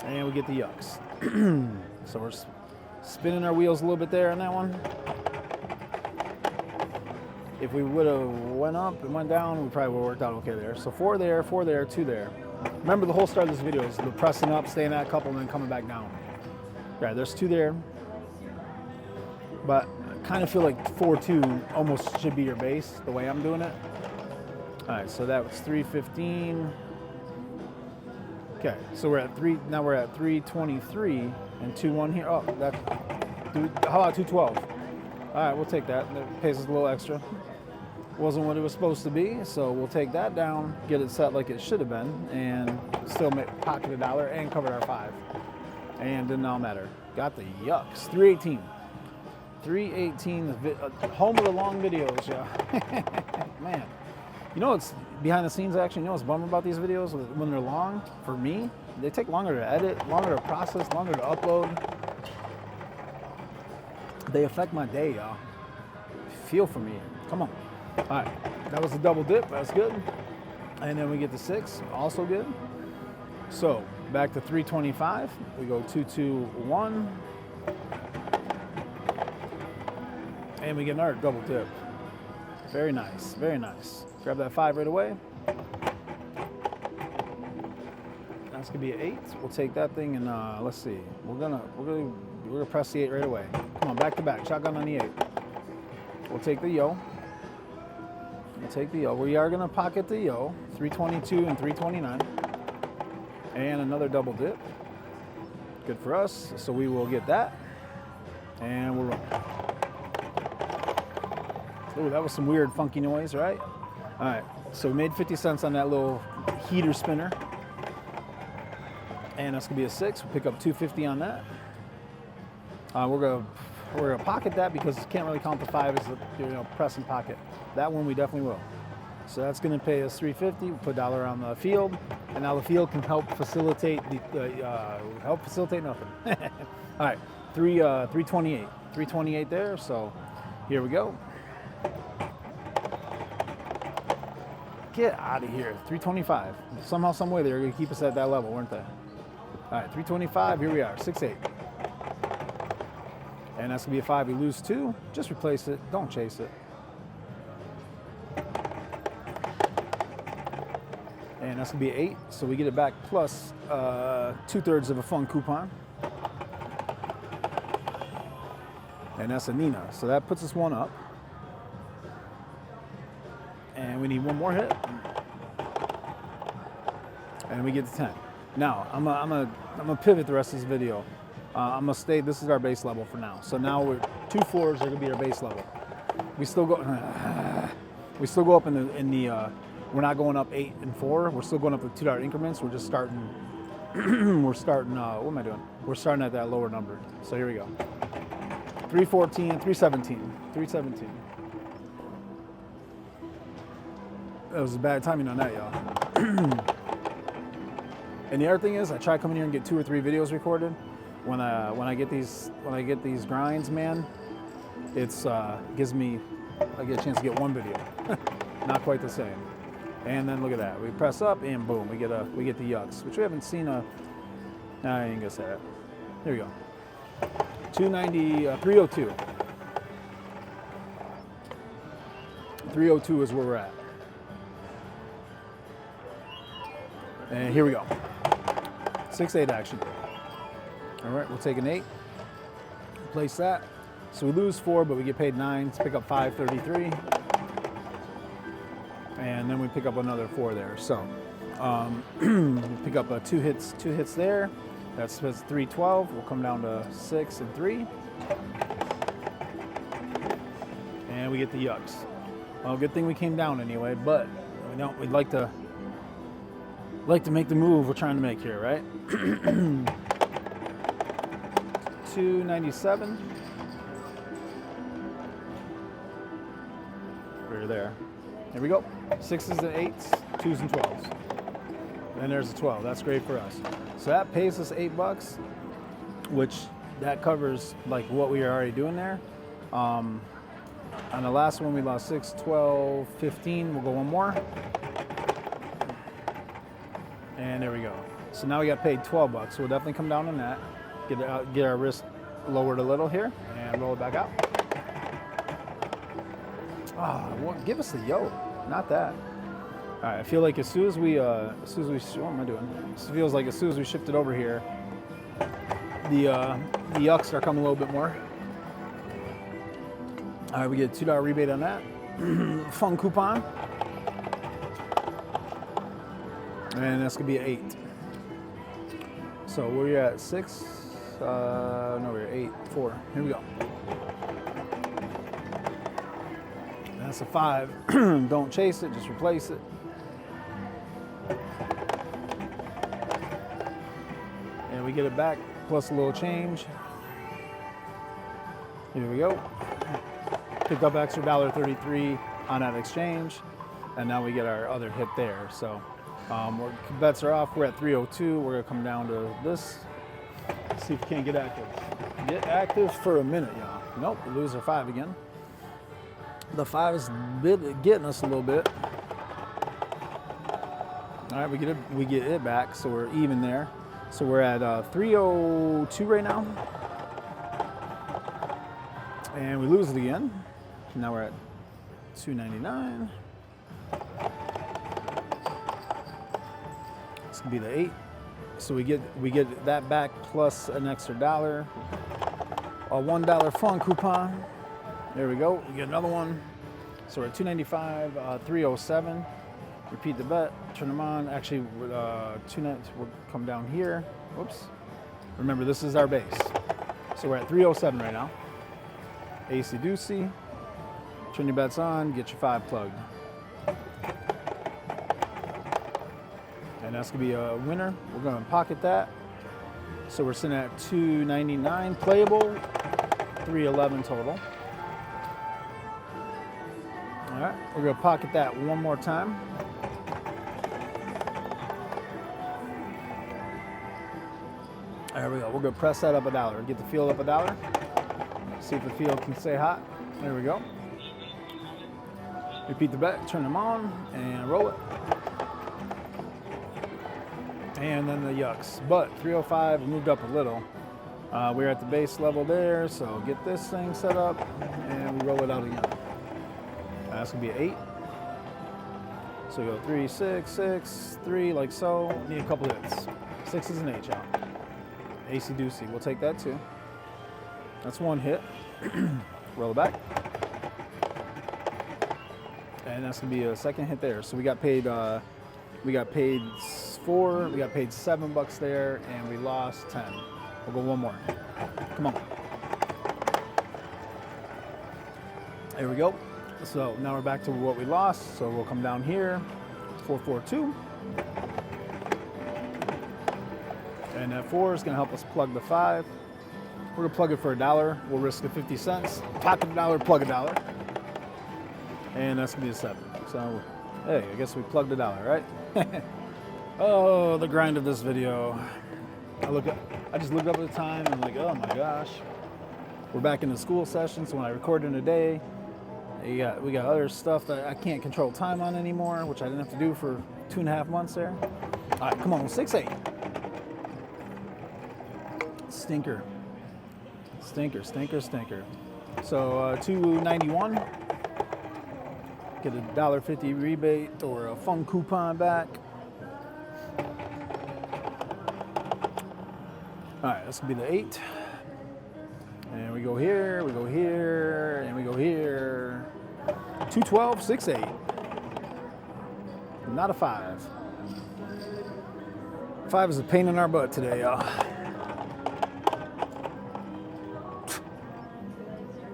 And we get the yucks. So we're spinning our wheels a little bit there on that one. If we would have went up and went down, we probably would have worked out okay there. So 4 there, 4 there, 2 there. Remember, the whole start of this video is the pressing up, staying at a couple, and then coming back down. Right, there's 2 there. But I kind of feel like 4-2 almost should be your base, the way I'm doing it. All right, so that was 315. Okay, so now we're at 323 and 2-1 here. Oh, how about 212? All right, we'll take that. That pays us a little extra. Wasn't what it was supposed to be, so we'll take that down, get it set like it should have been, and still pocket $1 and cover our 5. And didn't all matter. Got the yucks. 318. 318, home of the long videos, yeah. Man, You know what's behind the scenes actually, you know what's bummer about these videos? When they're long, for me, they take longer to edit, longer to process, longer to upload. They affect my day, y'all. Feel for me. Come on. All right, that was a double dip, that's good. And then we get the 6, also good. So back to 325, we go 2, 2, 1. And we get another double dip. Very nice, very nice. Grab that 5 right away. That's gonna be an 8. We'll take that thing and let's see. We're gonna press the 8 right away. Come on, back to back, shotgun on the 8. We'll take the yo. We'll take the yo. We are gonna pocket the yo. 322 and 329. And another double dip. Good for us. So we will get that. And we'll run. Ooh, that was some weird funky noise, right? All right, so we made 50 cents on that little heater spinner. And that's gonna be a 6. We'll pick up 250 on that. We're gonna pocket that because you can't really count the 5 as a press and pocket. That one we definitely will. So that's gonna pay us 350. We'll put $1 on the field, and now the field can help facilitate nothing. All right, 328, 328 there. So here we go. Get out of here. 325. Somehow, some way, they're going to keep us at that level, weren't they? All right, 325. Here we are. 6-8. And that's going to be a 5. We lose 2. Just replace it. Don't chase it. And that's going to be 8. So we get it back plus 2/3 of a fun coupon. And that's a Nina. So that puts us 1 up. And we need 1 more hit. And we get to 10. Now, I'm gonna pivot the rest of this video. I'm gonna stay, this is our base level for now. So now we're 2 4s are gonna be our base level. We still go up in the we're not going up 8 and 4. We're still going up with $2 increments. We're just starting, what am I doing? We're starting at that lower number. So here we go. 314, 317, 317. That was bad timing on that, y'all. And the other thing is, I try coming here and get 2 or 3 videos recorded. When I get these grinds, man, it's I get a chance to get 1 video. Not quite the same. And then look at that. We press up and boom, we get the yucks, which we haven't seen I ain't gonna say that. Here we go. 290, 302. 302 is where we're at. And here we go. 6-8 action. All right, we'll take an 8. Place that. So we lose 4, but we get paid 9. Let's pick up 533. And then we pick up another 4 there. So we'll pick up 2 hits there. That's 312. We'll come down to 6 and 3. And we get the yucks. Well, good thing we came down anyway, but we'd like to make the move we're trying to make here, right? 297. We're there. Here we go. 6s and 8s, 2s and 12s. And there's a 12. That's great for us. So that pays us $8, which that covers like what we are already doing there. On the last one, we lost 6, 12, 15. We'll go 1 more. And there we go. So now we got paid $12. So we'll definitely come down on that. Get our wrist lowered a little here and roll it back out. Give us the yo, not that. All right, I feel like as soon as we, what am I doing? It feels like as soon as we shift it over here, the yucks are coming a little bit more. All right, we get a $2 rebate on that. Fun coupon. And that's gonna be an 8. So we're at 6, no, we're at 8, 4. Here we go. That's a 5. Don't chase it, just replace it. And we get it back, plus a little change. Here we go. Picked up extra $1.33 on that exchange. and now we get our other hit there. So bets are off. We're at 302. We're gonna come down to this. See if we can't get active. Get active for a minute, y'all. Nope, we lose our 5 again. The 5 is getting us a little bit. All right, we get it back, so we're even there. So we're at 302 right now, and we lose it again. Now we're at 299. This could be the 8. So we get that back plus an extra $1, a $1 fun coupon. There we go. We get another one. So we're at 295, 307. Repeat the bet. Turn them on. Actually, we'll come down here. Whoops. Remember, this is our base. So we're at 307 right now. AC Doocy. Turn your bets on. Get your 5 plugged. And that's gonna be a winner. We're gonna pocket that. So we're sitting at 299 playable, 311 total. All right, we're gonna pocket that one more time. There we go. We're gonna press that up $1. Get the field up $1. See if the field can stay hot. There we go. Repeat the bet. Turn them on and roll it. And then the yucks. But 305 moved up a little. We're at the base level there, so get this thing set up and we roll it out again. That's gonna be an 8. So we go 3, 6, 6, 3, like so. Need a couple hits. 6 is an 8, y'all. AC Doocy, we'll take that too. That's one hit. Roll it back. And that's gonna be a second hit there. So we got paid 4, we got paid $7 there, and we lost 10. We'll go one more. Come on. There we go. So now we're back to what we lost. So we'll come down here, 442. And that 4 is gonna help us plug the 5. We're gonna plug it for $1. We'll risk it 50 cents. Pocket $1, plug $1. And that's gonna be a 7. So, hey, I guess we plugged $1, right? Oh, the grind of this video. I just looked up at the time and I'm like, oh my gosh. We're back in the school session, so when I record in a day, we got other stuff that I can't control time on anymore, which I didn't have to do for 2.5 months there. All right, come on, 6-8. Stinker. Stinker, stinker, stinker. So 291. Get a $1.50 rebate or a fun coupon back. All right, this will be the 8. And we go here, we go here, and we go here. 212, 6-8. Not a 5. 5 is a pain in our butt today, y'all.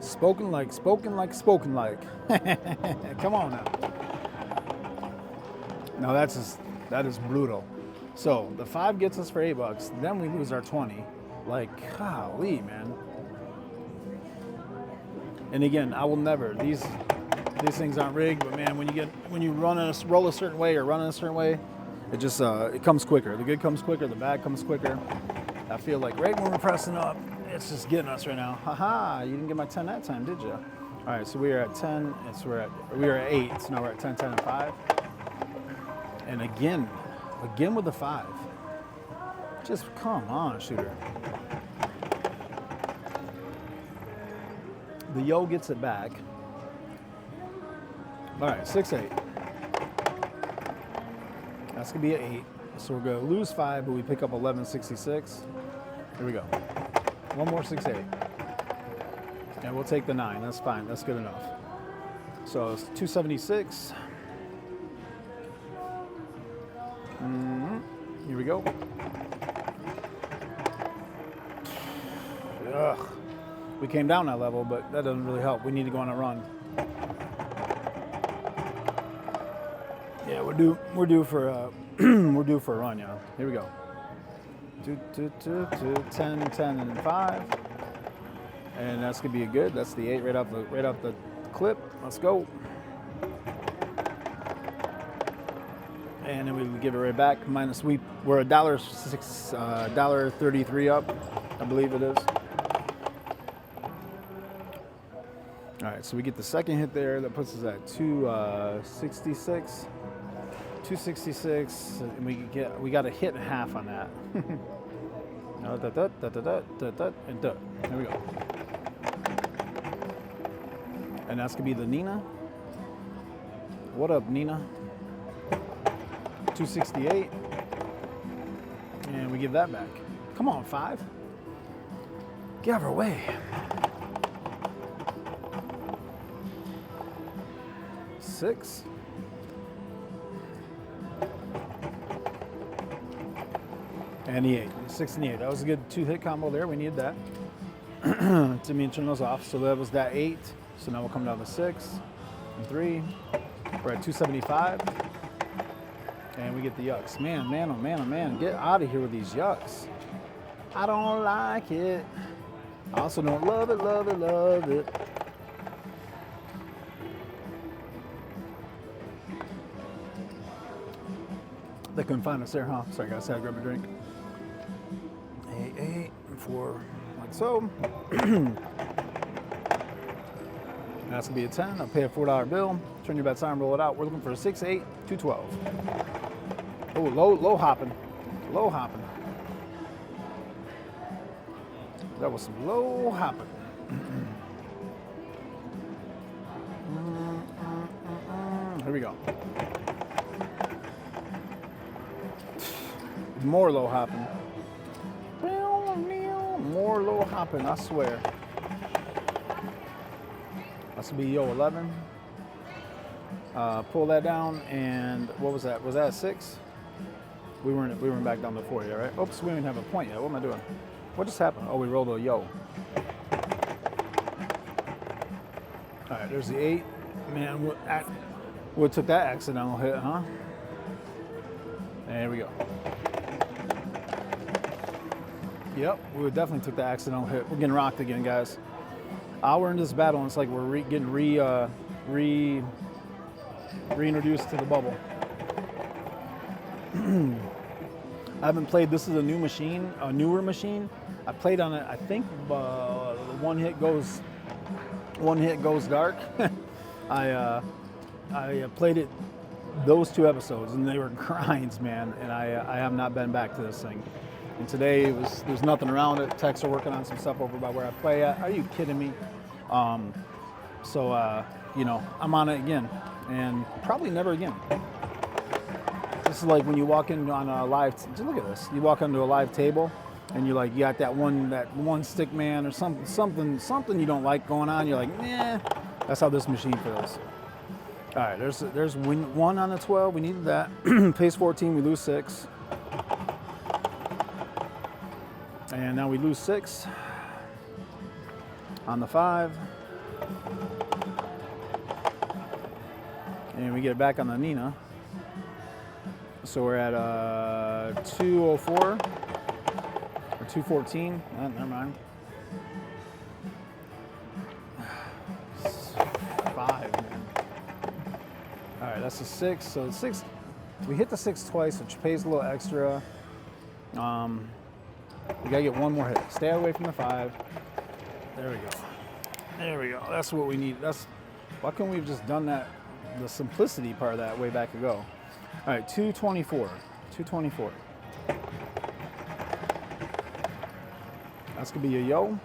Spoken like. Come on now. No, that is brutal. So the 5 gets us for $8, then we lose our 20. Like, golly, man. And again, I will never. These things aren't rigged, but man, when you roll a certain way or run in a certain way, it just it comes quicker. The good comes quicker. The bad comes quicker. I feel like right when we're pressing up, it's just getting us right now. Haha! You didn't get my 10 that time, did you? All right, so we are at 10. We were at 8. So now we're at 10, 10, and 5. And again with the 5. Just come on, shooter. The yo gets it back. All right, 6-8. That's gonna be an 8. So we're gonna lose 5, but we pick up 1166. Here we go. One more 6-8. And we'll take the 9. That's fine. That's good enough. So it's 276. Here we go. Ugh. We came down that level, but that doesn't really help. We need to go on a run. Yeah, we're due for a run, y'all. Here we go. 2, 10, 10, and 5. And that's gonna be a good. That's the 8 right off the clip. Let's go. and then we give it right back. Minus we're $1.33 up, I believe it is. All right, so we get the second hit there. That puts us at 266. 266, and we got a hit and a half on that. And there we go. And that's gonna be the Nina. What up, Nina? 268, and we give that back. Come on, 5. Get out of our way. 6. And the 8. 6 and the 8. That was a good 2-hit combo there. We needed that to me turn those off. So that was that 8. So now we'll come down to 6 and 3. We're at 275. And we get the yucks. Man, oh man, oh man. Get out of here with these yucks. I don't like it. I also don't love it, love it, love it. They couldn't find us there, huh? Sorry guys, I had to grab a drink. 8, 4, like so. That's gonna be a 10. I'll pay a $4 bill. Turn your bets on, roll it out. We're looking for a 6, 8, 212. Oh, low hopping. Low hopping. That was some low hopping. Here we go. More low hopping. More low hopping, I swear. That's gonna be yo 11. Pull that down, and what was that? Was that a 6? We weren't back down to 4 yet, right? Oops, we didn't have a point yet. What am I doing? What just happened? Oh, we rolled a yo. All right, there's the 8. Man, what took that accidental hit, huh? There we go. Yep, we definitely took the accidental hit. We're getting rocked again, guys. We're in this battle, and it's like we're getting reintroduced to the bubble. I haven't played. This is a new machine, a newer machine. I played on it. I think one hit goes dark. I played it those 2 episodes, and they were grinds, man. And I have not been back to this thing. And today there's nothing around it. Techs are working on some stuff over by where I play at. Are you kidding me? You know, I'm on it again, and probably never again. This is like when you walk in on a live. Just look at this. You walk onto a live table, and you got that one stick man or something you don't like going on. You're like, nah. That's how this machine feels. All right, there's 1 on the 12. We needed that. Pace 14. We lose 6. And now we lose 6 on the 5. And we get it back on the Nina. So we're at 204 or 214. Oh, never mind. 5. Man. All right, that's a 6. So the 6, we hit the 6 twice, which pays a little extra. We gotta get 1 more hit. Stay away from the 5. There we go. There we go. That's what we need. Why couldn't we have just done that? The simplicity part of that way back ago. All right, 224. 224. That's gonna be a yo.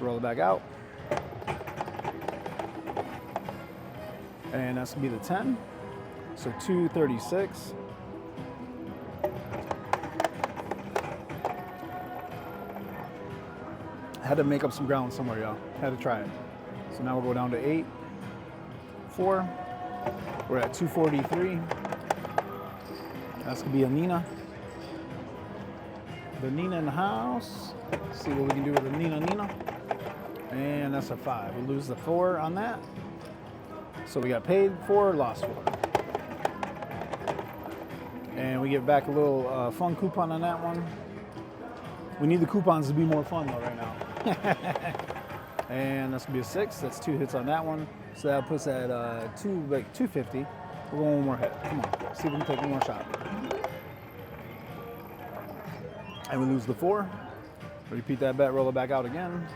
Roll it back out. And that's gonna be the 10. So 236. Had to make up some ground somewhere, y'all. Had to try it. So now we'll go down to 8, 4. We're at 243. That's gonna be a Nina. The Nina in the house. Let's see what we can do with the Nina. And that's a 5. We lose the 4 on that. So we got paid 4, lost 4. And we get back a little fun coupon on that one. We need the coupons to be more fun though right now. And that's gonna be a 6. That's 2 hits on that one. So that puts at 250. We're going one more hit. Come on. See if we can take one more shot. And we lose the 4. Repeat that bet, roll it back out again.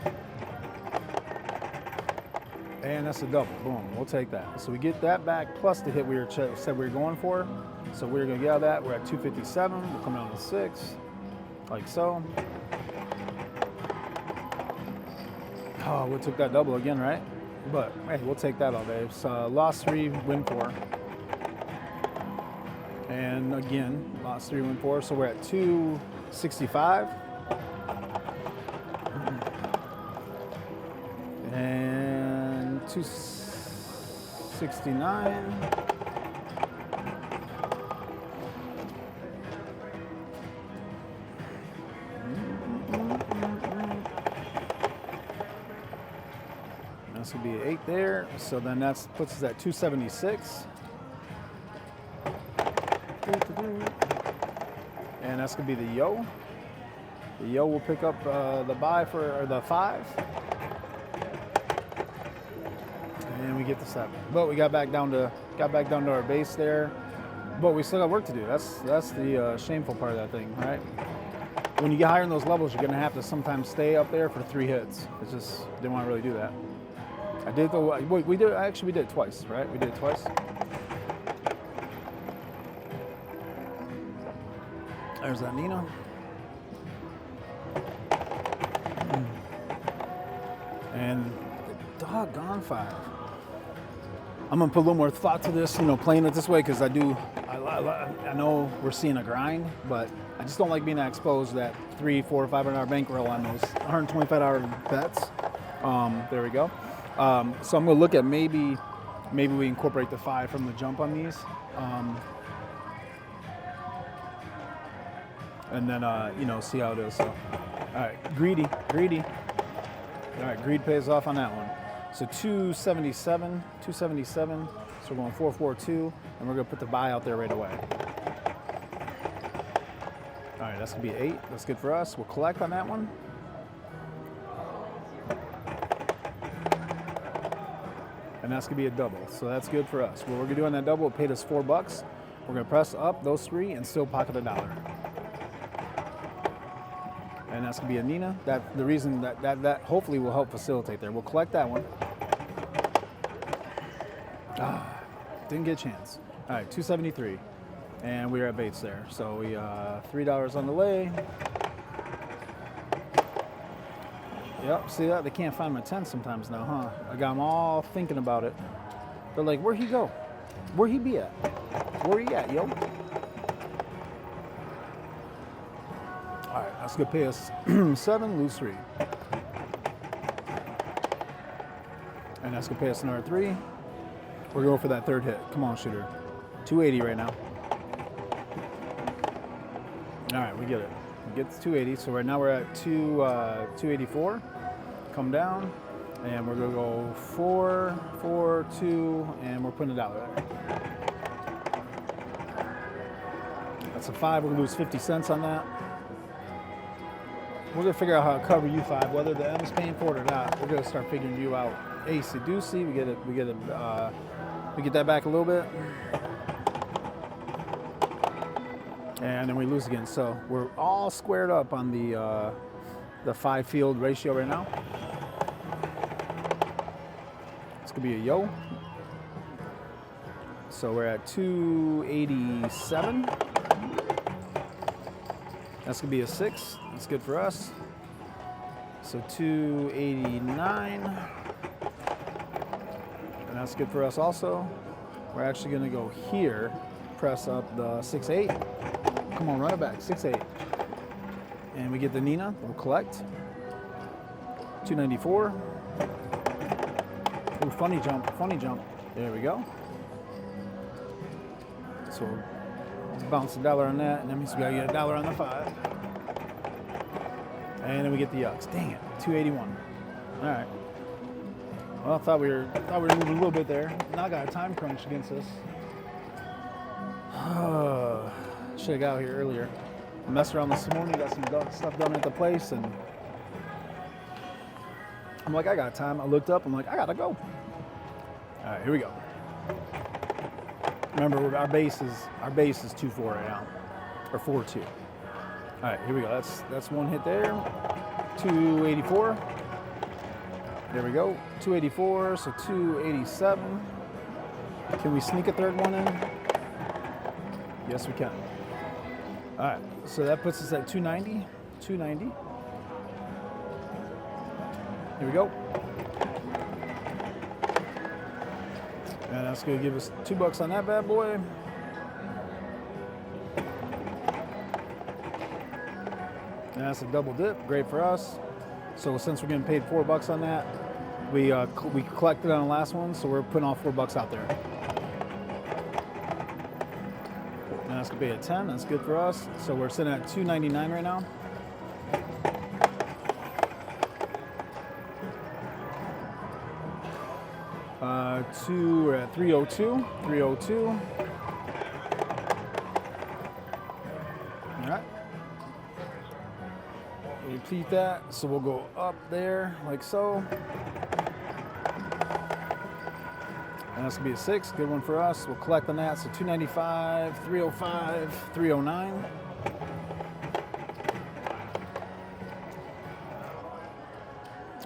And that's a double. Boom. We'll take that. So we get that back plus the hit we said we were going for. So we're going to get out of that. We're at 257. We'll come down to 6. Like so. Oh, we took that double again, right? But hey, we'll take that all day. So lost 3, win 4. And again, lost 3, win 4. So we're at 265. And 269. This would be an 8 there. So then that puts us at 276. And that's gonna be the yo. The yo will pick up the buy for the 5. And we get the 7. But we got back down to our base there. But we still got work to do. That's the shameful part of that thing, right? When you get higher in those levels, you're gonna have to sometimes stay up there for 3 hits. It's just didn't want to really do that. I did though. We did it twice, right? We did it twice. There's that Nina. And the doggone 5. I'm gonna put a little more thought to this, playing it this way because I know we're seeing a grind, but I just don't like being exposed that $300, $400, $500 bankroll on those $125 bets. There we go. So I'm gonna look at maybe we incorporate the 5 from the jump on these. And then, see how it is. So, all right, greedy. All right, greed pays off on that one. So 277. So we're going 442, and we're gonna put the buy out there right away. All right, that's gonna be 8. That's good for us. We'll collect on that one. And that's gonna be a double. So that's good for us. What we're gonna do on that double, it paid us $4. We're gonna press up those 3 and still pocket $1. And that's gonna be a Nina. The reason that hopefully will help facilitate there. We'll collect that one. Didn't get a chance. All right, 273. And we're at baits there. So we $3 on the lay. Yep, see that? They can't find my 10 sometimes now, huh? I got them all thinking about it. They're like, where'd he go? Where'd he be at? Where he at, yo? All right, that's gonna pay us 7, lose 3. And that's gonna pay us another 3. We're going for that 3rd hit. Come on, shooter. 280 right now. All right, we get it. We get to 280. So right now we're at 284. Come down, and we're gonna go 4, 4, 2, and we're putting $1 there. That's a 5. We're gonna lose 50 cents on that. We're gonna figure out how to cover you 5, whether the M's paying for it or not. We're gonna start figuring you out. Ace deucey, we get that back a little bit, and then we lose again. So we're all squared up on the 5 field ratio right now. It's gonna be a yo. So we're at 287. That's gonna be a 6. That's good for us. So 289. And that's good for us also. We're actually gonna go here, press up the 6-8. Come on, run it back, 6-8. And we get the Nina, we'll collect. 294. Ooh, funny jump. There we go. So let's bounce $1 on that, and that means we gotta get $1 on the 5. And then we get the yucks. Dang it, 281. All right. Well, I thought we were moving a little bit there. Now I got a time crunch against us. Should have got out here earlier. I messed around this morning, got some stuff done at the place, and I'm like, I got time. I looked up, I'm like, I gotta go. All right, here we go. Remember, our base is 2-4 right now, or 4-2. All right, here we go. That's one hit there. 284. There we go. 284. So 287. Can we sneak a third one in? Yes, we can. All right, so that puts us at 290. 290. Here we go. And that's going to give us $2 on that bad boy. And that's a double dip. Great for us. So since we're getting paid $4 on that, we collected on the last one, so we're putting all $4 out there. And that's going to be a 10. That's good for us. So we're sitting at 299 right now. We're at 302. 302. All right. Repeat that. So we'll go up there like so. And that's gonna be a 6. Good one for us. We'll collect on that. So 295, 305, 309.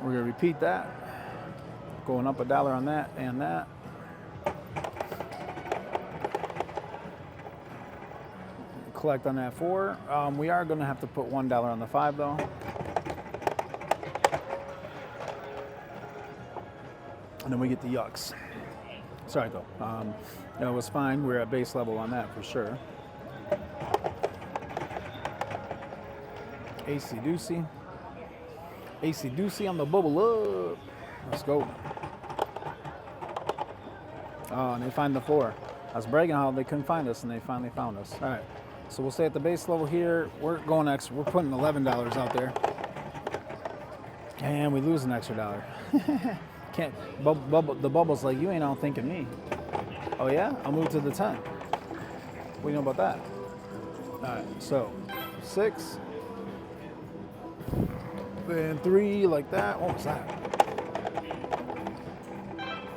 We're gonna repeat that. Going up $1 on that and that. Collect on that 4. We are going to have to put $1 on the 5 though. And then we get the yucks. Sorry though. That was fine. We're at base level on that for sure. AC Doocy. AC Doocy on the bubble up. Let's go. Oh, and they find the 4. I was bragging how they couldn't find us, and they finally found us. All right, so we'll stay at the base level here. We're going extra. We're putting $11 out there, and we lose an extra $1. Can't. The bubble's like, you ain't all thinking me. Oh yeah, I'll move to the 10. What do you know about that? All right, so 6, then 3 like that. What was that?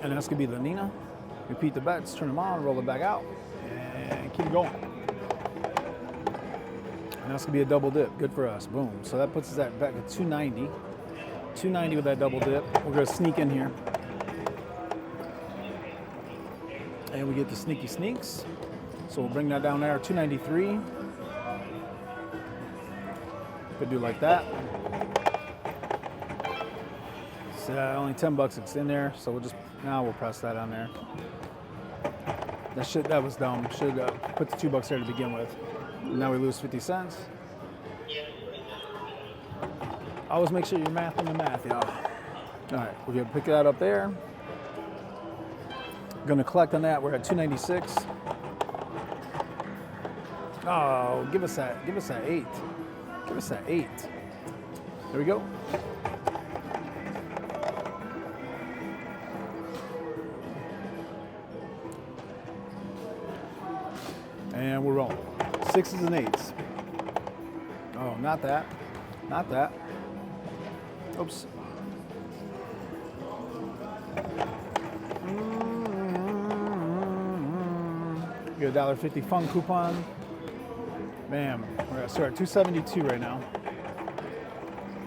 And that's gonna be the Nina. Repeat the bets, turn them on, roll it back out, and keep it going. And that's gonna be a double dip. Good for us. Boom. So that puts us back at 290. 290 with that double dip. We're gonna sneak in here. And we get the sneaky sneaks. So we'll bring that down there, 293. Could do like that. So only $10 it's in there, so we'll press that on there. That was dumb. Should put the $2 there to begin with. Now we lose 50 cents. Always make sure you're mathing the math, y'all. All right, we're gonna pick that up there. Gonna collect on that. We're at 296. Oh, give us that 8. Give us that 8. There we go. And we're rolling. 6s and 8s. Oh, not that. Not that. Oops. Get a $1.50 fun coupon. Bam. We're at 272 right now.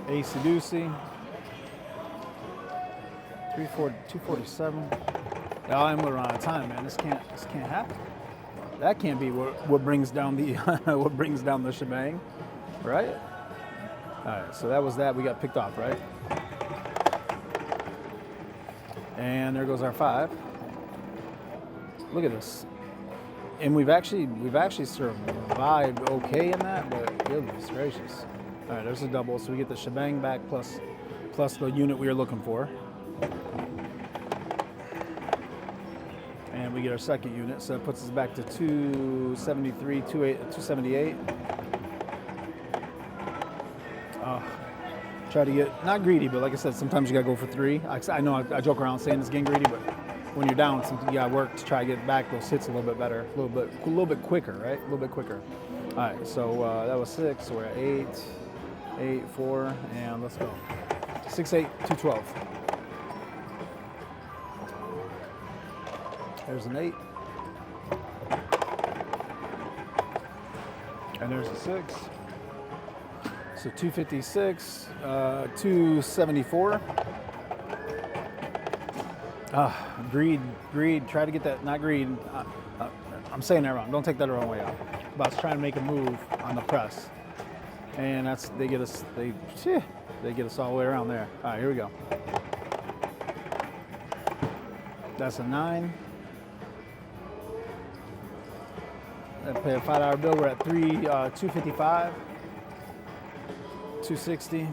AC Doocy. 247. Oh, I'm running out of time, man. This can't happen. That can't be what brings down the what brings down the shebang, right? All right, so that was that. We got picked off, right? And there goes our 5. Look at this. And we've actually survived okay in that, but goodness gracious. All right, there's a double, so we get the shebang back plus the unit we were looking for. And we get our second unit, so that puts us back to 273, 278. Try to get, not greedy, but like I said, sometimes you gotta go for 3. I know I joke around saying it's getting greedy, but when you're down, you gotta work to try to get back those hits a little bit better, a little bit quicker, right? A little bit quicker. All right, so that was 6, so we're at 8, 4, and let's go. 6, 8, 212. There's an 8. And there's a 6. So 256, 274. Greed. Try to get that, not greed. I'm saying that wrong. Don't take that the wrong way out. About trying to make a move on the press. And they get us all the way around there. All right, here we go. That's a 9. I pay a $5 bill. We're at 255, 260.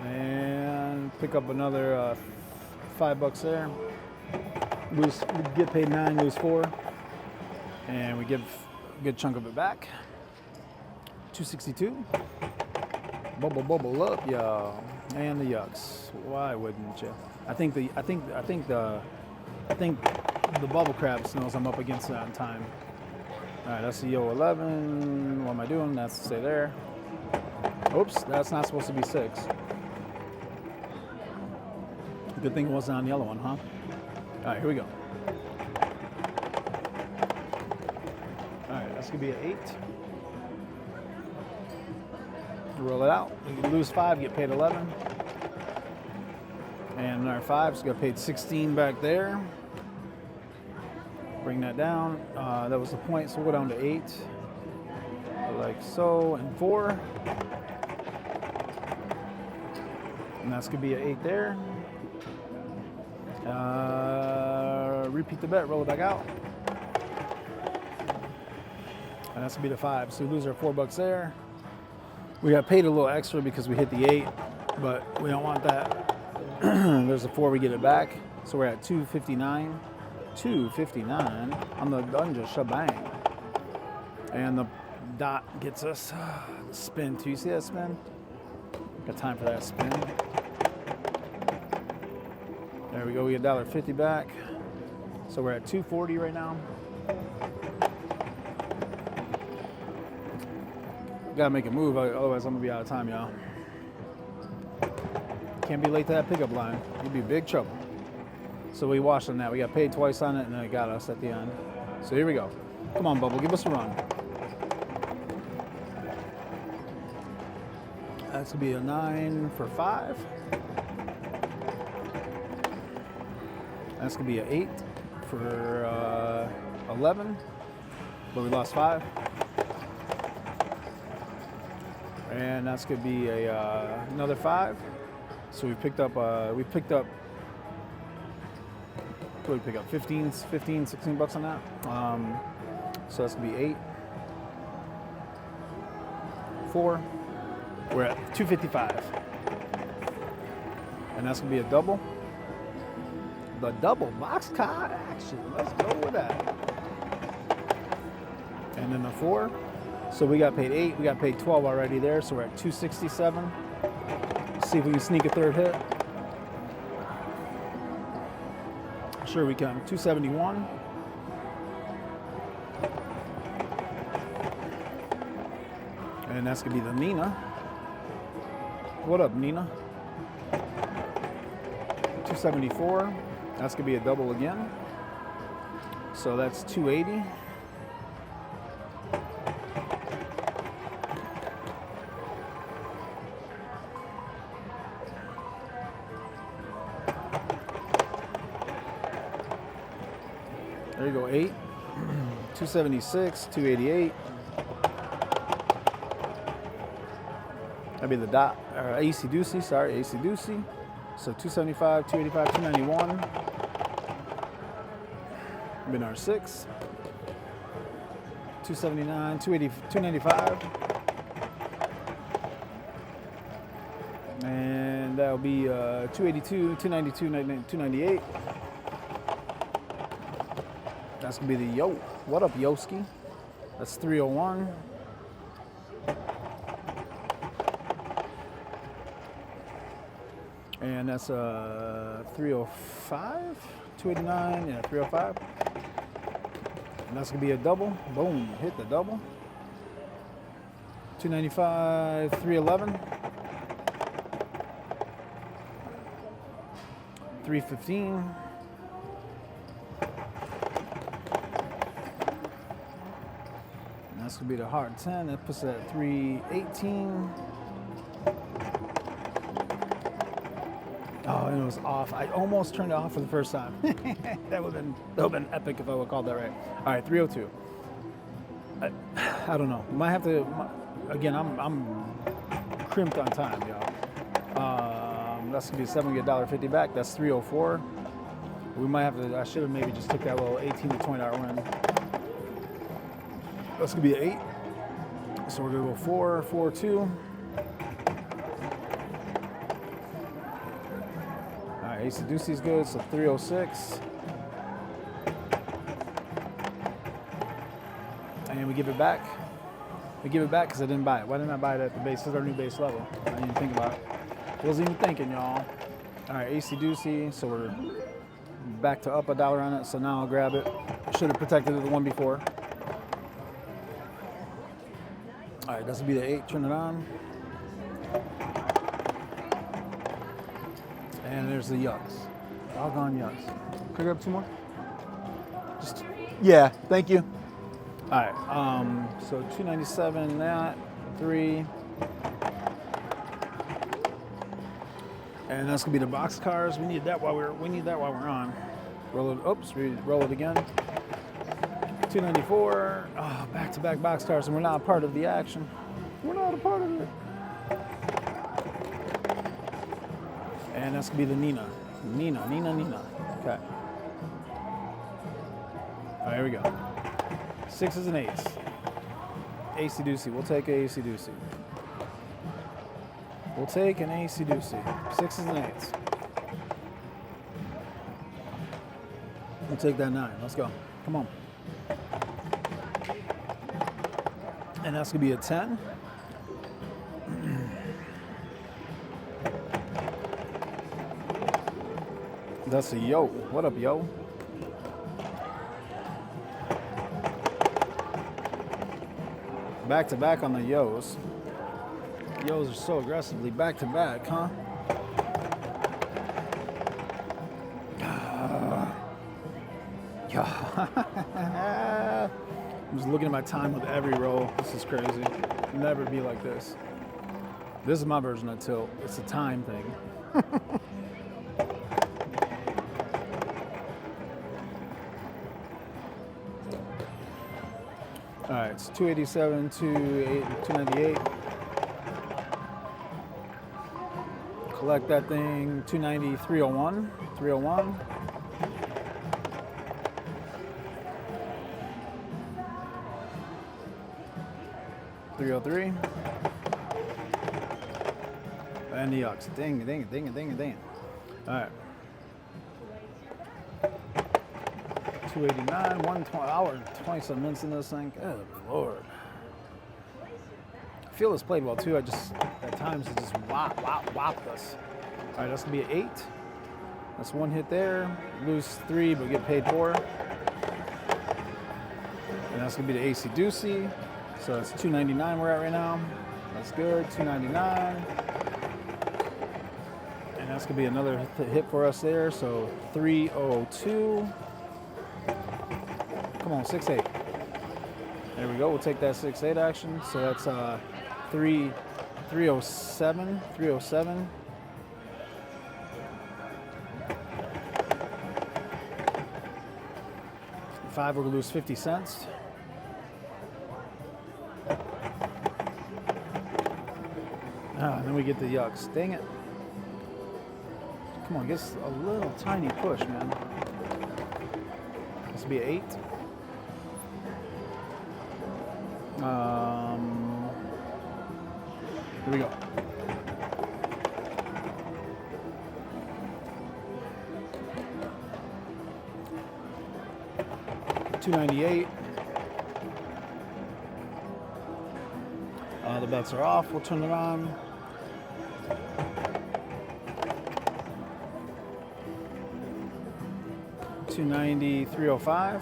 And pick up another $5 there. We get paid 9, lose 4, and we give a good chunk of it back. 262. Bubble up, y'all, and the yucks. Why wouldn't you? I think the bubble crabs knows I'm up against that in time. All right, that's the yo 11. What am I doing? That's to stay there. Oops, that's not supposed to be 6. Good thing it wasn't on the yellow one, huh? All right, here we go. All right, that's gonna be an 8. Roll it out. You lose 5, get paid 11. And our 5s got paid 16 back there. Bring that down. That was the point, so we'll go down to 8. Like so, and 4. And that's gonna be an 8 there. Repeat the bet, roll it back out. And that's gonna be the 5. So we lose our $4 there. We got paid a little extra because we hit the 8, but we don't want that. There's a 4, we get it back. So we're at 259. 259 on the Adunja ShaBang. And the dot gets us the spin too. You see that spin? Got time for that spin. There we go, we get $1.50 back. So we're at 240 right now. Gotta make a move, otherwise I'm gonna be out of time, y'all. Can't be late to that pickup line. You'd be in big trouble. So we washed on that. We got paid twice on it, and then it got us at the end. So here we go. Come on, Bubble, give us a run. That's gonna be a 9 for 5. That's gonna be an 8 for 11, but we lost 5. And that's gonna be another 5. So we picked up. What did we pick up? 15, 16 bucks on that. So that's gonna be 8. 4. We're at 255, and that's gonna be a double. The double box card action. Let's go with that. And then the 4. So we got paid 8. We got paid 12 already there. So we're at 267. See if we can sneak a third hit. Sure we can. 271. And that's gonna be the Nina. What up, Nina? 274. That's gonna be a double again. So that's 280. There you go, 8. 276, 288. That'd be the dot, or AC Doocy, sorry, AC Doocy. So 275, 285, 291. Been our 6. 279, 280, 295. And that'll be 282, 292, 298. That's gonna be the yo. What up, Yoski? That's 301. And that's 305, 289, yeah, 305. And that's gonna be a double. Boom, hit the double. 295, 311. 315. And that's gonna be the hard 10. That puts it at 318. Oh, and it was off. I almost turned it off for the first time. That would have been epic if I would have called that right. All right, 302. I don't know. Might have to. Again, I'm crimped on time, y'all. That's gonna be $7. Get $1.50 back. That's 304. We might have to. I should have maybe just took that little $18 to $20 win. That's gonna be an 8. So we're gonna go 4, 4, 2. Ace Deucey's good, so 306. And we give it back. We give it back because I didn't buy it. Why didn't I buy it at the base? This is our new base level. I didn't even think about it. Wasn't even thinking, y'all. All right, AC Deucey, so we're back to up $1 on it, so now I'll grab it. Should have protected it the one before. All right, this will be the 8, turn it on. And there's the yucks. Doggone yucks. Could I grab 2 more? Just, yeah, thank you. All right, so 297, that, 3. And that's gonna be the box cars. We need that while we're on. Roll it, oops, roll it again. 294, oh, back-to-back box cars, and we're not a part of the action. We're not a part of it. And that's gonna be the Nina. Okay. All right, here we go. 6s and 8s. AC Deucey. We'll take a AC Deucey. We'll take an AC Deucey. 6s and 8s. We'll take that 9. Let's go. Come on. And that's gonna be a 10. That's a yo. What up, yo? Back to back on the yos. Yos are so aggressively back to back, huh? I'm just looking at my time with every roll. This is crazy. Never be like this. This is my version of tilt. It's a time thing. All right, it's 287, 298. Collect that thing, 290, 301, 301. $303. And the yucks. Ding. All right. 289, 120 hour and 27 minutes in this thing. Good Lord. I feel this played well too. I just, at times, it just whopped us. All right, that's gonna be an 8. That's 1 hit there. Lose 3, but get paid 4. And that's gonna be the AC Deucey. So that's 299 we're at right now. That's good, 299. And that's gonna be another hit for us there. So 302. Come on, 6-8. There we go. We'll take that 6-8 action. So that's 307. 307. Five, we're gonna lose 50 cents. And then we get the yucks. Dang it. Come on, get us a little tiny push, man. This will be an 8. Here we go. $298. The bets are off. We'll turn it on. $290, $305.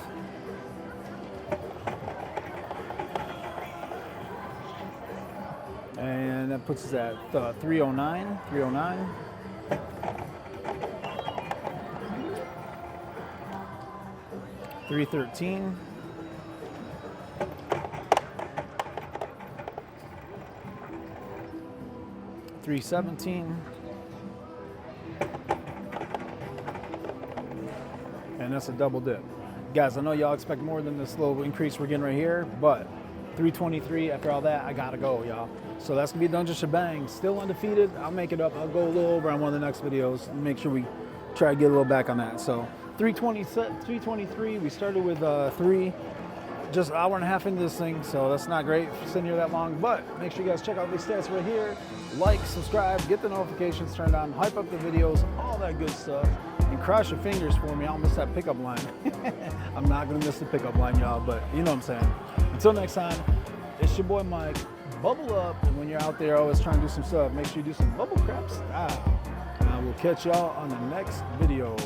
And that puts us at 309. 309. 313. 317. And that's a double dip. Guys, I know y'all expect more than this little increase we're getting right here, but 323, after all that, I gotta go, y'all. So that's gonna be Adunja ShaBang. Still undefeated. I'll make it up. I'll go a little over on one of the next videos and make sure we try to get a little back on that. So 323, we started with 3, just an hour and a half into this thing, so that's not great sitting here that long, but make sure you guys check out these stats right here. Like, subscribe, get the notifications turned on, hype up the videos, all that good stuff, and cross your fingers for me. I don't miss that pickup line. I'm not gonna miss the pickup line, y'all, but you know what I'm saying. Until next time, it's your boy Mike. Bubble up, and when you're out there always trying to do some stuff, make sure you do some bubble crap style. And I will catch y'all on the next video.